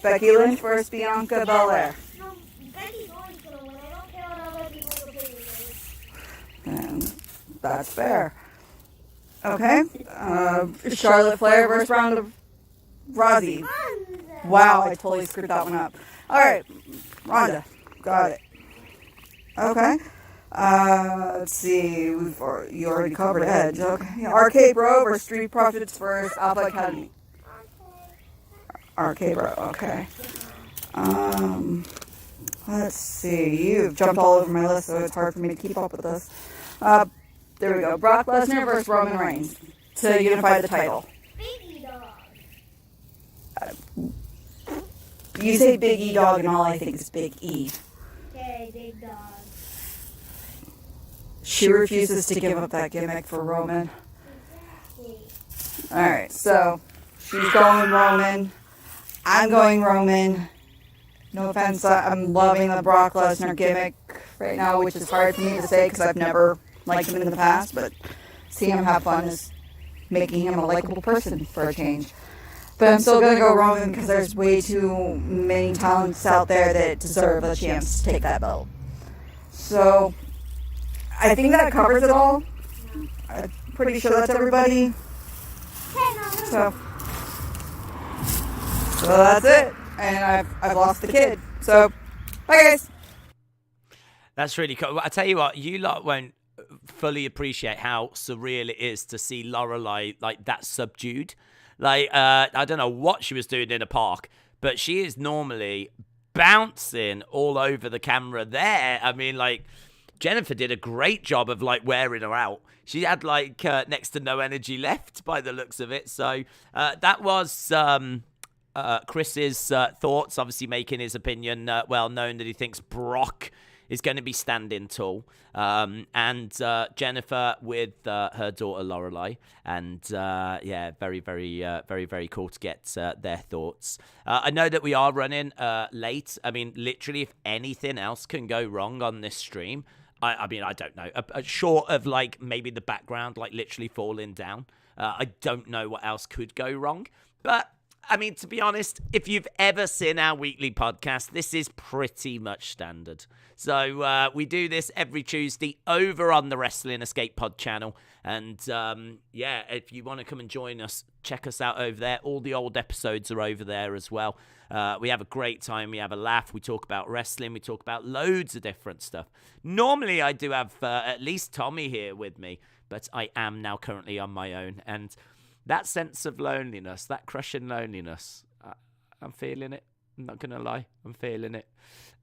Becky Lynch versus Bianca Belair. No, Becky's always gonna win. I don't care what other people's opinion is. And that's fair. Okay. Charlotte Flair versus Ronda Rousey. Wow, I totally screwed that one up. Alright. Ronda. Got it. Okay. Let's see. You already covered Edge. Okay. Arcade Bro versus Street Profits versus Alpha Academy. Arcade Bro. Okay. Let's see. You've jumped all over my list, so it's hard for me to keep up with this. There we go. Brock Lesnar versus Roman Reigns to unify the title. Biggie Dog. You say Big E Dog, and all I think is Big E. Okay, Big Dog. She refuses to give up that gimmick for Roman. Alright, so she's going Roman. I'm going Roman. No offense, I'm loving the Brock Lesnar gimmick right now, which is hard for me to say because I've never liked him in the past, but seeing him have fun is making him a likable person for a change. But I'm still going to go Roman because there's way too many talents out there that deserve a chance to take that belt. So I think that covers it all. I'm pretty sure that's everybody. So that's it. And I've lost the kid. So bye guys. That's really cool. I tell you what, you lot won't fully appreciate how surreal it is to see Lorelai like that subdued. Like I don't know what she was doing in a park, but she is normally bouncing all over the camera there. I mean, like, Jennifer did a great job of like wearing her out. She had like next to no energy left by the looks of it. So that was Chris's thoughts, obviously making his opinion well known that he thinks Brock is going to be standing tall. And Jennifer with her daughter Lorelai. And yeah, very, very cool to get their thoughts. I know that we are running late. I mean, literally, if anything else can go wrong on this stream, I mean, I don't know. Short of like maybe the background, like literally falling down. I don't know what else could go wrong. But I mean, to be honest, if you've ever seen our weekly podcast, this is pretty much standard. So we do this every Tuesday over on the Wrestling Escape Pod channel. And yeah, if you want to come and join us, check us out over there. All the old episodes are over there as well. We have a great time. We have a laugh. We talk about wrestling. We talk about loads of different stuff. Normally, I do have at least Tommy here with me, but I am now currently on my own. And that sense of loneliness, that crushing loneliness, I'm feeling it. I'm not going to lie. I'm feeling it.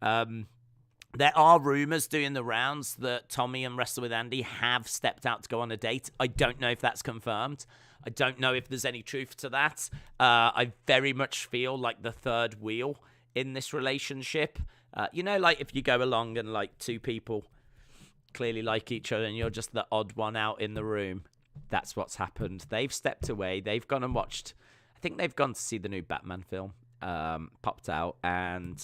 There are rumors doing the rounds that Tommy and Wrestle with Andy have stepped out to go on a date. I don't know if that's confirmed. I don't know if there's any truth to that. I very much feel like the third wheel in this relationship. You know, like if you go along and like two people clearly like each other and you're just the odd one out in the room. That's what's happened. They've stepped away. They've gone and watched. I think they've gone to see the new Batman film. Popped out and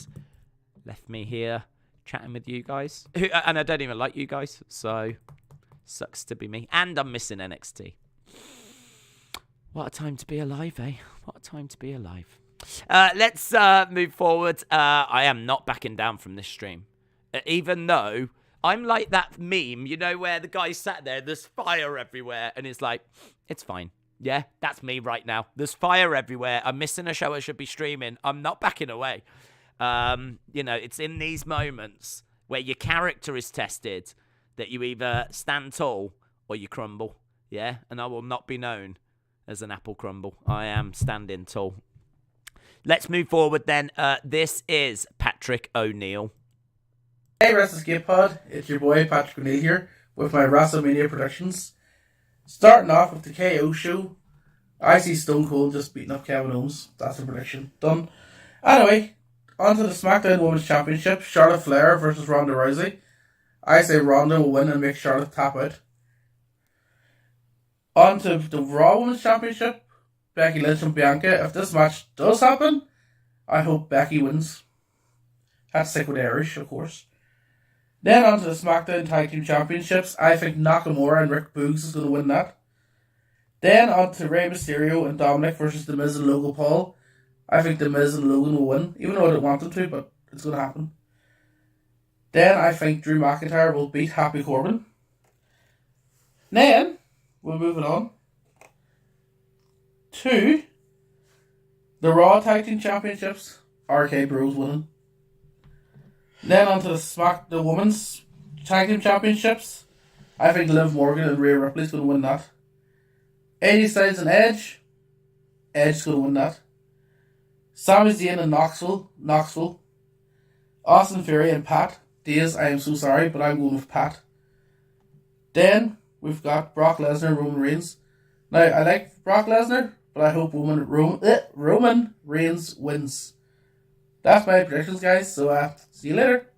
left me here chatting with you guys. And I don't even like you guys. So, sucks to be me. And I'm missing NXT. What a time to be alive, eh? What a time to be alive. Let's move forward. I am not backing down from this stream. Even though I'm like that meme, you know, where the guy sat there, there's fire everywhere, and it's like, it's fine. Yeah, that's me right now. There's fire everywhere. I'm missing a show I should be streaming. I'm not backing away. You know, it's in these moments where your character is tested that you either stand tall or you crumble. Yeah, and I will not be known as an apple crumble. I am standing tall. Let's move forward then. This is Patrick O'Neill. Hey, Wrestle Escape Pod. It's your boy Patrick O'Neill here with my WrestleMania predictions. Starting off with the KO show. I see Stone Cold just beating up Kevin Owens. That's a prediction. Done. Anyway, on to the SmackDown Women's Championship. Charlotte Flair versus Ronda Rousey. I say Ronda will win and make Charlotte tap out. On to the Raw Women's Championship. Becky Lynch and Bianca. If this match does happen, I hope Becky wins. That's sick with Irish, of course. Then on to the SmackDown Tag Team Championships. I think Nakamura and Rick Boogs is going to win that. Then on to Rey Mysterio and Dominik versus The Miz and Logan Paul. I think The Miz and Logan will win, even though I don't want them to, but it's going to happen. Then I think Drew McIntyre will beat Happy Corbin. Then, we're moving on to the Raw Tag Team Championships. RK Bros winning. Then on to the Women's Tag Team Championships. I think Liv Morgan and Rhea Ripley's going to win that. AJ Styles and Edge. Edge's going to win that. Sami Zayn and Knoxville. Austin Theory and Pat. Diaz, I am so sorry, but I'm going with Pat. Then we've got Brock Lesnar and Roman Reigns. Now, I like Brock Lesnar, but I hope Roman Reigns wins. That's my predictions, guys. So, see you later.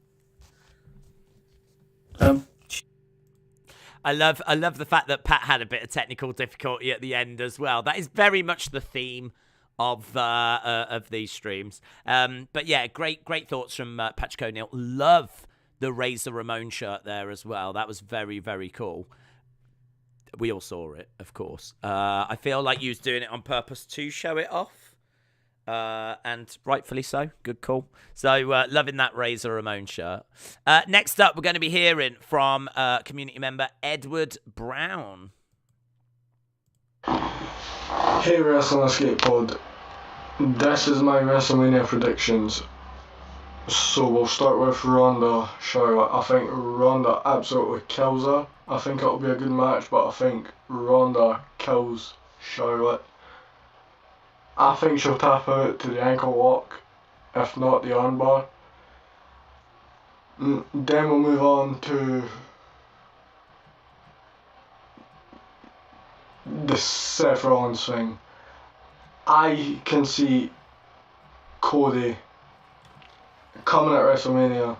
I love the fact that Pat had a bit of technical difficulty at the end as well. That is very much the theme of these streams. But yeah, great thoughts from Patrick O'Neill. Love the Razor Ramon shirt there as well. That was very, very cool. We all saw it, of course. I feel like you was doing it on purpose to show it off. And rightfully so. Good call. So, loving that Razor Ramon shirt. Next up, we're going to be hearing from community member Edward Brown. Hey, Wrestling Escape Pod. This is my WrestleMania predictions. So we'll start with Ronda, Charlotte. I think Ronda absolutely kills her. I think it'll be a good match, but I think Ronda kills Charlotte. I think she'll tap out to the ankle lock, if not the armbar. Then we'll move on to the Seth Rollins thing. I can see Cody coming at WrestleMania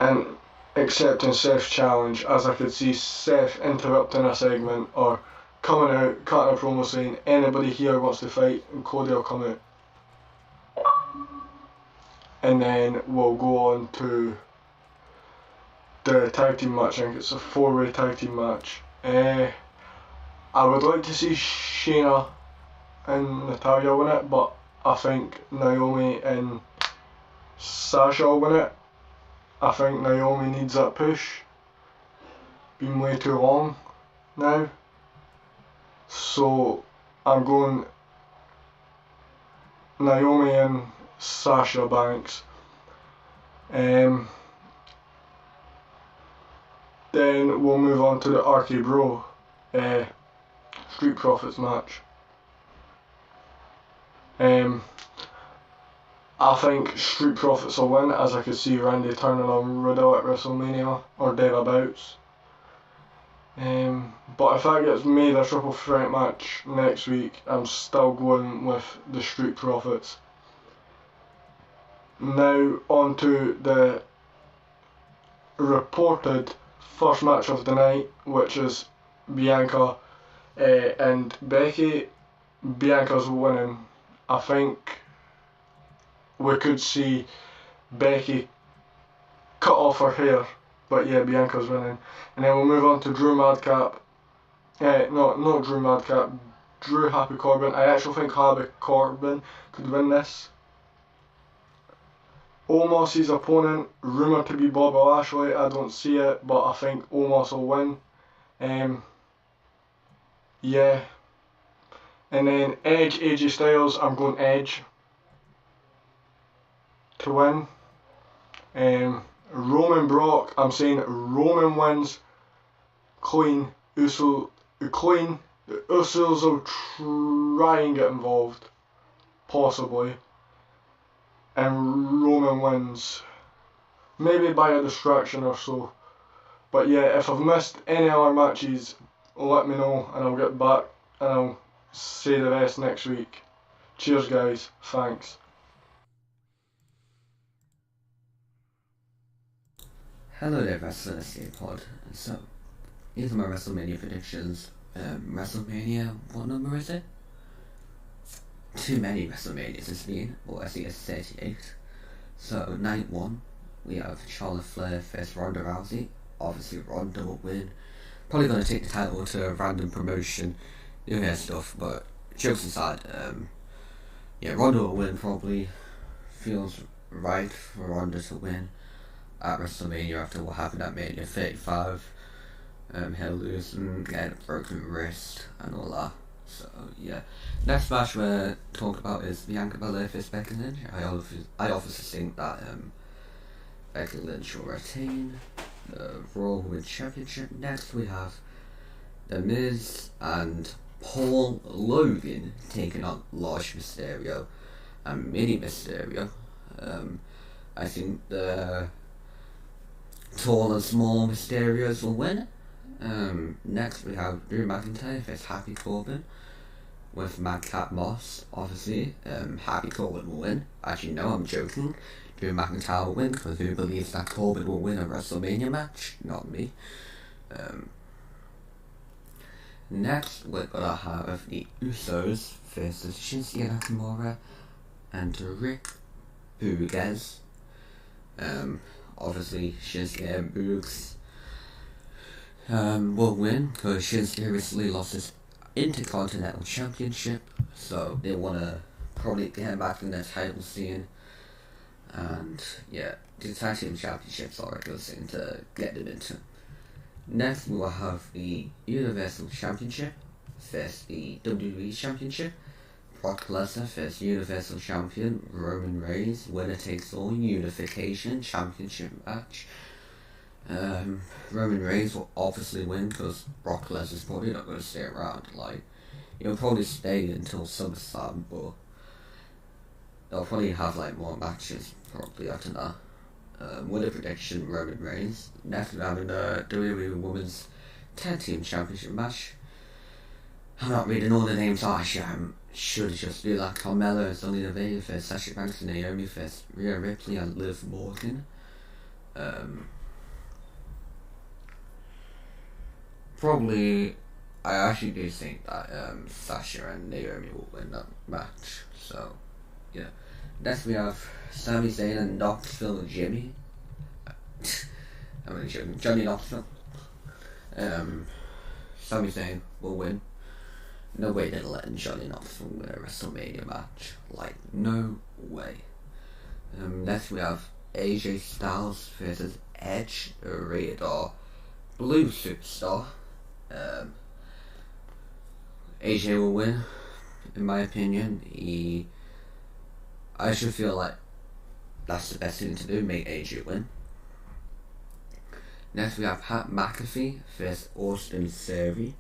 and accepting Seth's challenge, as I could see Seth interrupting a segment or coming out, cutting a promo saying anybody here wants to fight, and Cody will come out. And then we'll go on to the tag team match. I think it's a 4-way tag team match. I would like to see Shayna and Natalya win it, but I think Naomi and Sasha will win it. I think Naomi needs that push. Been way too long now. So I'm going Naomi and Sasha Banks. Then we'll move on to the RK Bro Street Profits match. I think Street Profits will win, as I could see Randy turning on Riddle at WrestleMania or thereabouts. But if that gets made a triple threat match next week, I'm still going with the Street Profits. Now on to the reported first match of the night, which is Bianca and Becky. Bianca's winning. I think we could see Becky cut off her hair, but yeah, Bianca's winning. And then we'll move on to Drew Madcap. Not Drew Madcap, Drew Happy Corbin. I actually think Happy Corbin could win this. Omos, his opponent, rumoured to be Bobby Lashley. I don't see it, but I think Omos will win. Yeah. And then Edge, AJ Styles, I'm going Edge to win. Roman Brock, I'm saying Roman wins clean. The Usos will try and get involved, possibly. And Roman wins, maybe by a distraction or so. But yeah, if I've missed any other matches, let me know and I'll get back and I'll say the rest next week. Cheers guys, thanks. Hello there, Wrestling Escape Pod. So, these are my WrestleMania predictions WrestleMania, what number is it? Too many WrestleManias it's been, or I think it's 38. So, night 1, we have Charlotte Flair versus Ronda Rousey. Obviously, Ronda will win. Probably going to take the title to a random promotion, stuff, but jokes aside, Ronda will win probably. Feels right for Ronda to win at WrestleMania after what happened at Mania 35. He'll lose and get a broken wrist and all that. So yeah, next match we're talking about is Bianca Belair vs Becky Lynch. I obviously think that Becky Lynch will retain the Raw Women's Championship. Next we have The Miz and Paul Logan taking on Large Mysterio and Mini Mysterio. I think the tall and small Mysterios will win. Next we have Drew McIntyre vs Happy Corbin with Madcap Moss. Obviously, Happy Corbin will win. Actually, no, I'm joking. Drew McIntyre will win because who believes that Corbin will win a WrestleMania match? Not me. Next, we're gonna have the Usos versus Shinsuke Nakamura and Rick Boogs. Obviously, Shinsuke and Boogs will win because Shinsuke recently lost his Intercontinental Championship, so they want to probably get him back in the title scene. And yeah, the Tag Team Championships are a good thing to get them into. Next, we will have the Universal Championship versus the WWE Championship. Brock Lesnar versus Universal Champion Roman Reigns. Winner takes all Unification Championship match. Roman Reigns will obviously win because Brock Lesnar's probably not going to stay around. Like, he'll probably stay until SummerSlam, but they'll probably have like more matches probably after that. Winner prediction: Roman Reigns. Next, we're having the WWE Women's Tag Team Championship match. I'm not reading all the names. Actually, I should just do that. Carmella and Zelina Vega versus Sasha Banks and Naomi versus Rhea Ripley and Liv Morgan. Probably, I actually do think that Sasha and Naomi will win that match. So, yeah. Next we have Sami Zayn and Knoxville and Jimmy. I'm joking. Johnny Knoxville. Sami Zayn will win. No way they're letting Johnny Knoxville win a WrestleMania match. Like, no way. Next we have AJ Styles versus Edge, the rated R Blue Superstar. AJ will win, in my opinion. I should feel like that's the best thing to do, make AJ win. Next we have Pat McAfee versus Austin Theory.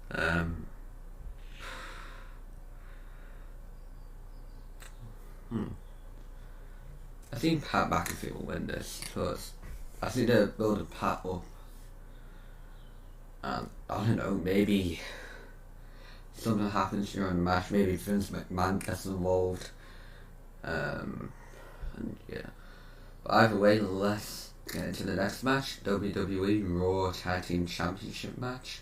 I think Pat McAfee will win this because I think they're building Pat up. And I don't know, maybe something happens during the match, maybe Vince McMahon gets involved. And yeah. But either way, let's get into the next match. WWE Raw Tag Team Championship match.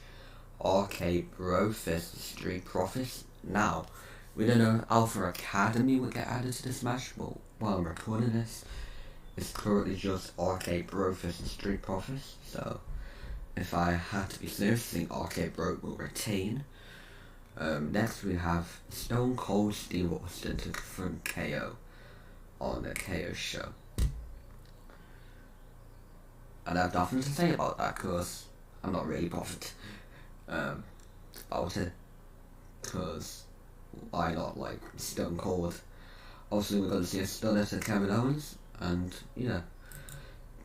RK Bro versus Street Profits. Now, we don't know if Alpha Academy will get added to this match, but while I'm recording this, it's currently just RK Bro versus Street Profits. So, if I had to be serious, I think RK Bro will retain. Next we have Stone Cold Steve Austin to confront KO on the KO show. And I have nothing to say about that because I'm not really bothered about it. Because why not, like, Stone Cold? Obviously we're going to see a stunner to Kevin Owens, and yeah.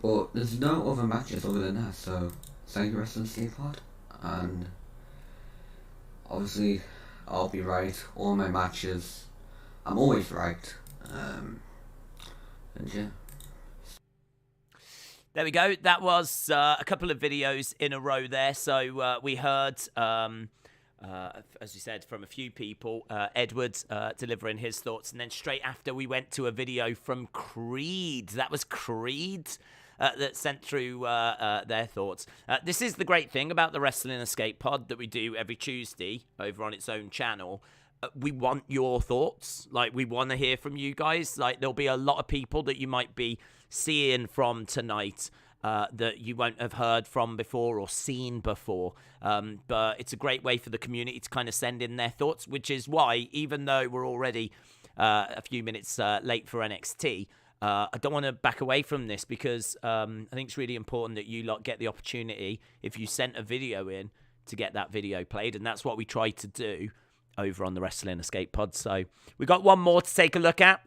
But there's no other matches other than that, so thank you Wrestling Escape Pod, and obviously I'll be right. All my matches, I'm always right. And yeah. There we go. That was a couple of videos in a row there. So we heard, as you said, from a few people, Edwards delivering his thoughts. And then straight after we went to a video from Creed. That was Creed that sent through their thoughts. This is the great thing about the Wrestling Escape Pod that we do every Tuesday over on its own channel. We want your thoughts. Like, we want to hear from you guys. Like, there'll be a lot of people that you might be seeing from tonight that you won't have heard from before or seen before. But it's a great way for the community to kind of send in their thoughts, which is why, even though we're already a few minutes late for NXT, I don't want to back away from this because I think it's really important that you lot get the opportunity, if you sent a video in, to get that video played. And that's what we try to do over on the Wrestling Escape Pod. So we got one more to take a look at.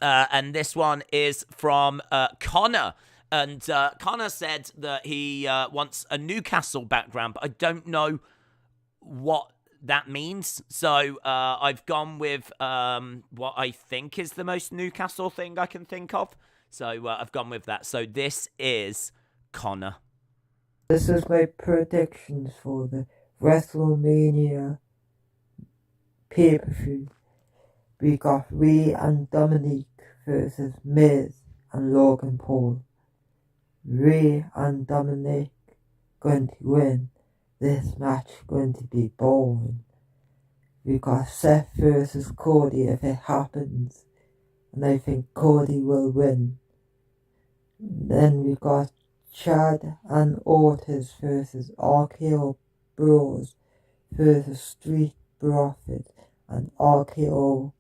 And this one is from Connor. And Connor said that he wants a Newcastle background, but I don't know what that means. So I've gone with what I think is the most Newcastle thing I can think of. So I've gone with that. So this is Connor. This is my predictions for the WrestleMania pay-per-view. We got Rhea and Dominik versus Miz and Logan Paul. Rhea and Dominik going to win. This match going to be boring. We got Seth versus Cody if it happens, and I think Cody will win. Then we got Chad and Ortiz versus RKO Bros versus Street Profit, and RKO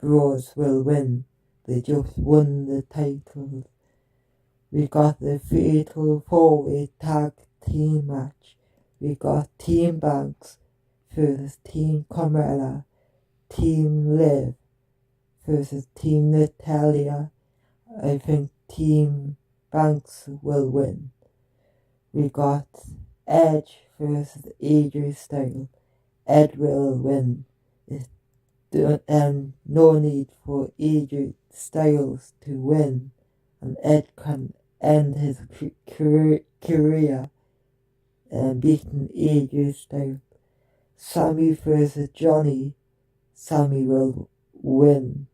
Bros will win. They just won the titles. We got the Fatal 4-Way Tag Team match. We got Team Banks versus Team Carmella, Team Liv versus Team Natalia. I think Team Banks will win. We got Edge versus AJ Styles. Ed will win. And no need for AJ Styles to win, and Ed can end his career and beating AJ Styles. Sammy versus Johnny. Sammy will win.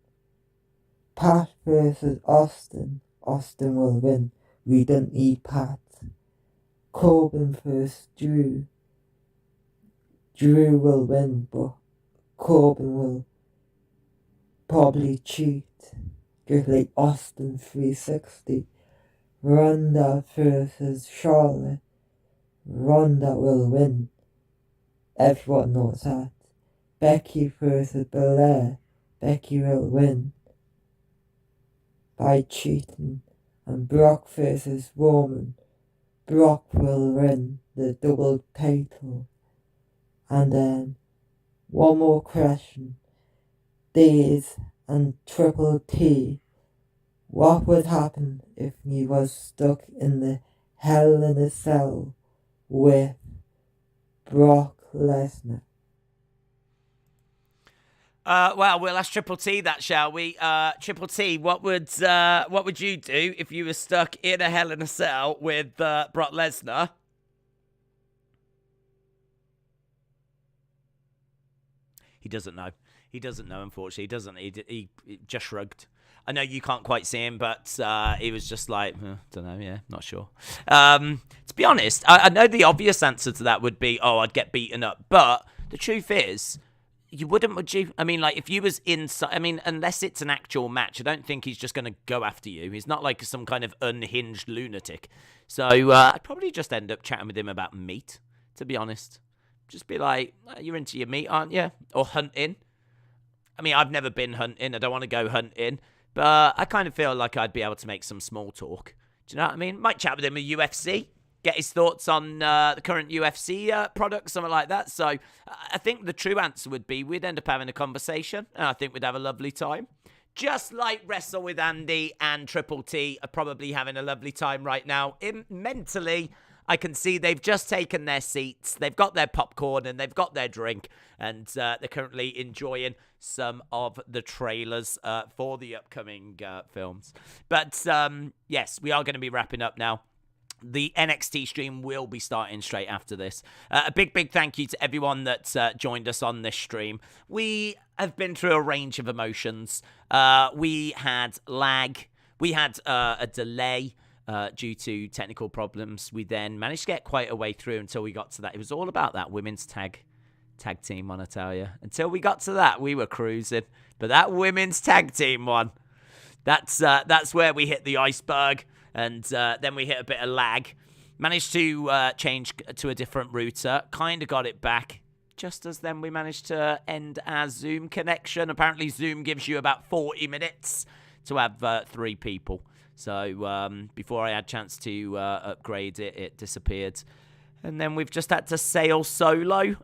Pat versus Austin. Austin will win. We don't need Pat. Corbin versus Drew. Drew will win, but Corbin will probably cheat, just like Austin 360. Ronda versus Charlotte. Ronda will win. Everyone knows that. Becky versus Belair. Becky will win by cheating. And Brock versus Roman. Brock will win the double title. And then one more question. Days and Triple T. What would happen if he was stuck in the Hell in a Cell with Brock Lesnar? Well, we'll ask Triple T that, shall we? Triple T, what would you do if you were stuck in a Hell in a Cell with Brock Lesnar? He doesn't know. He doesn't know, unfortunately. He doesn't. He just shrugged. I know you can't quite see him, but he was just like, don't know, yeah, not sure. To be honest, I know the obvious answer to that would be, I'd get beaten up. But the truth is, you wouldn't, would you? I mean, like, if you was inside, I mean, unless it's an actual match, I don't think he's just going to go after you. He's not like some kind of unhinged lunatic. So I'd probably just end up chatting with him about meat, to be honest. Just be like, you're into your meat, aren't you? Or hunting. I mean, I've never been hunting. I don't want to go hunting. But I kind of feel like I'd be able to make some small talk. Do you know what I mean? Might chat with him at UFC. Get his thoughts on the current UFC product, something like that. So I think the true answer would be we'd end up having a conversation. And I think we'd have a lovely time. Just like Wrestle with Andy and Triple T are probably having a lovely time right now. Mentally, I can see they've just taken their seats, they've got their popcorn, and they've got their drink, and they're currently enjoying some of the trailers for the upcoming films. But yes, we are going to be wrapping up now. The NXT stream will be starting straight after this. A big thank you to everyone that joined us on this stream. We have been through a range of emotions. We had lag. We had a delay. due to technical problems. We then managed to get quite a way through until we got to that. It was all about that women's tag team one, I tell you. Until we got to that, we were cruising. But that women's tag team one, that's where we hit the iceberg, and then we hit a bit of lag. Managed to change to a different router, kind of got it back. Just as then we managed to end our Zoom connection. Apparently Zoom gives you about 40 minutes to have 3 people. So before I had a chance to upgrade it, it disappeared. And then we've just had to sail solo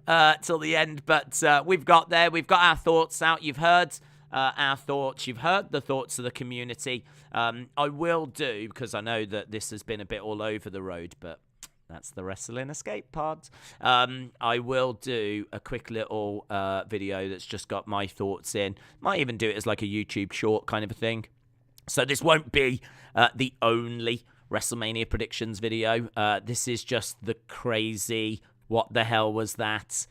till the end. But we've got there. We've got our thoughts out. You've heard our thoughts. You've heard the thoughts of the community. I will do, because I know that this has been a bit all over the road, but that's the Wrestling Escape pod. I will do a quick little video that's just got my thoughts in. Might even do it as like a YouTube short kind of a thing. So this won't be the only WrestleMania predictions video. This is just the crazy, what the hell was that?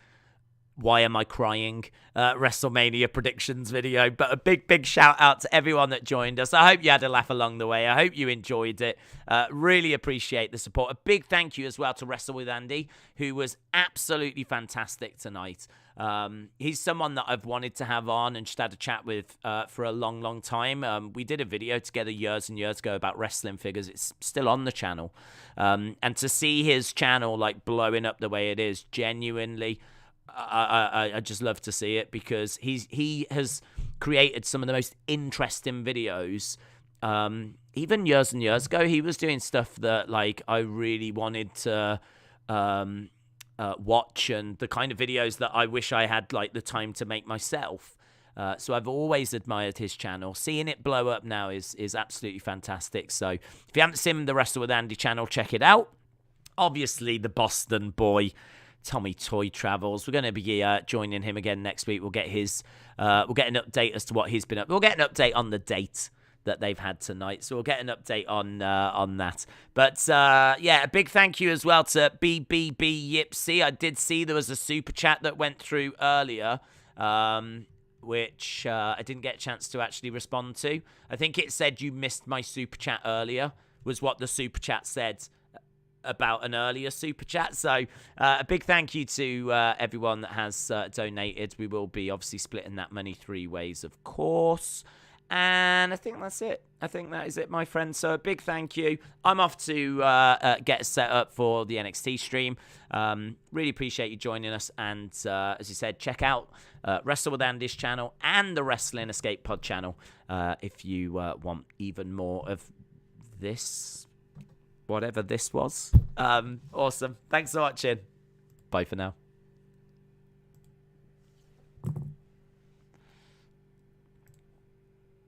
Why am I crying? WrestleMania predictions video. But a big shout out to everyone that joined us. I hope you had a laugh along the way. I hope you enjoyed it. Really appreciate the support. A big thank you as well to Wrestle with Andy, who was absolutely fantastic tonight. He's someone that I've wanted to have on and just had a chat with for a long time. We did a video together years and years ago about wrestling figures. It's still on the channel. And to see his channel like blowing up the way it is, genuinely, I just love to see it, because he has created some of the most interesting videos. Even years and years ago, he was doing stuff that like I really wanted to watch, and the kind of videos that I wish I had like the time to make myself. So I've always admired his channel. Seeing it blow up now is absolutely fantastic. So if you haven't seen the Wrestle with Andy channel, check it out. Obviously, the Boston boy, Tommy Toy Travels. We're going to be joining him again next week. We'll get his, we'll get an update as to what he's been up. We'll get an update on the date that they've had tonight. So we'll get an update on that. But yeah, a big thank you as well to BBB Yipsy. I did see there was a super chat that went through earlier, which I didn't get a chance to actually respond to. I think it said you missed my super chat earlier, was what the super chat said about an earlier super chat. So a big thank you to everyone that has donated. We will be obviously splitting that money 3 ways, of course. And I think that's it. I think that is it, my friends. So a big thank you. I'm off to get set up for the NXT stream. Really appreciate you joining us. And as you said, check out Wrestle with Andy's channel and the Wrestling Escape Pod channel if you want even more of this, whatever this was. Awesome. Thanks for watching. Bye for now.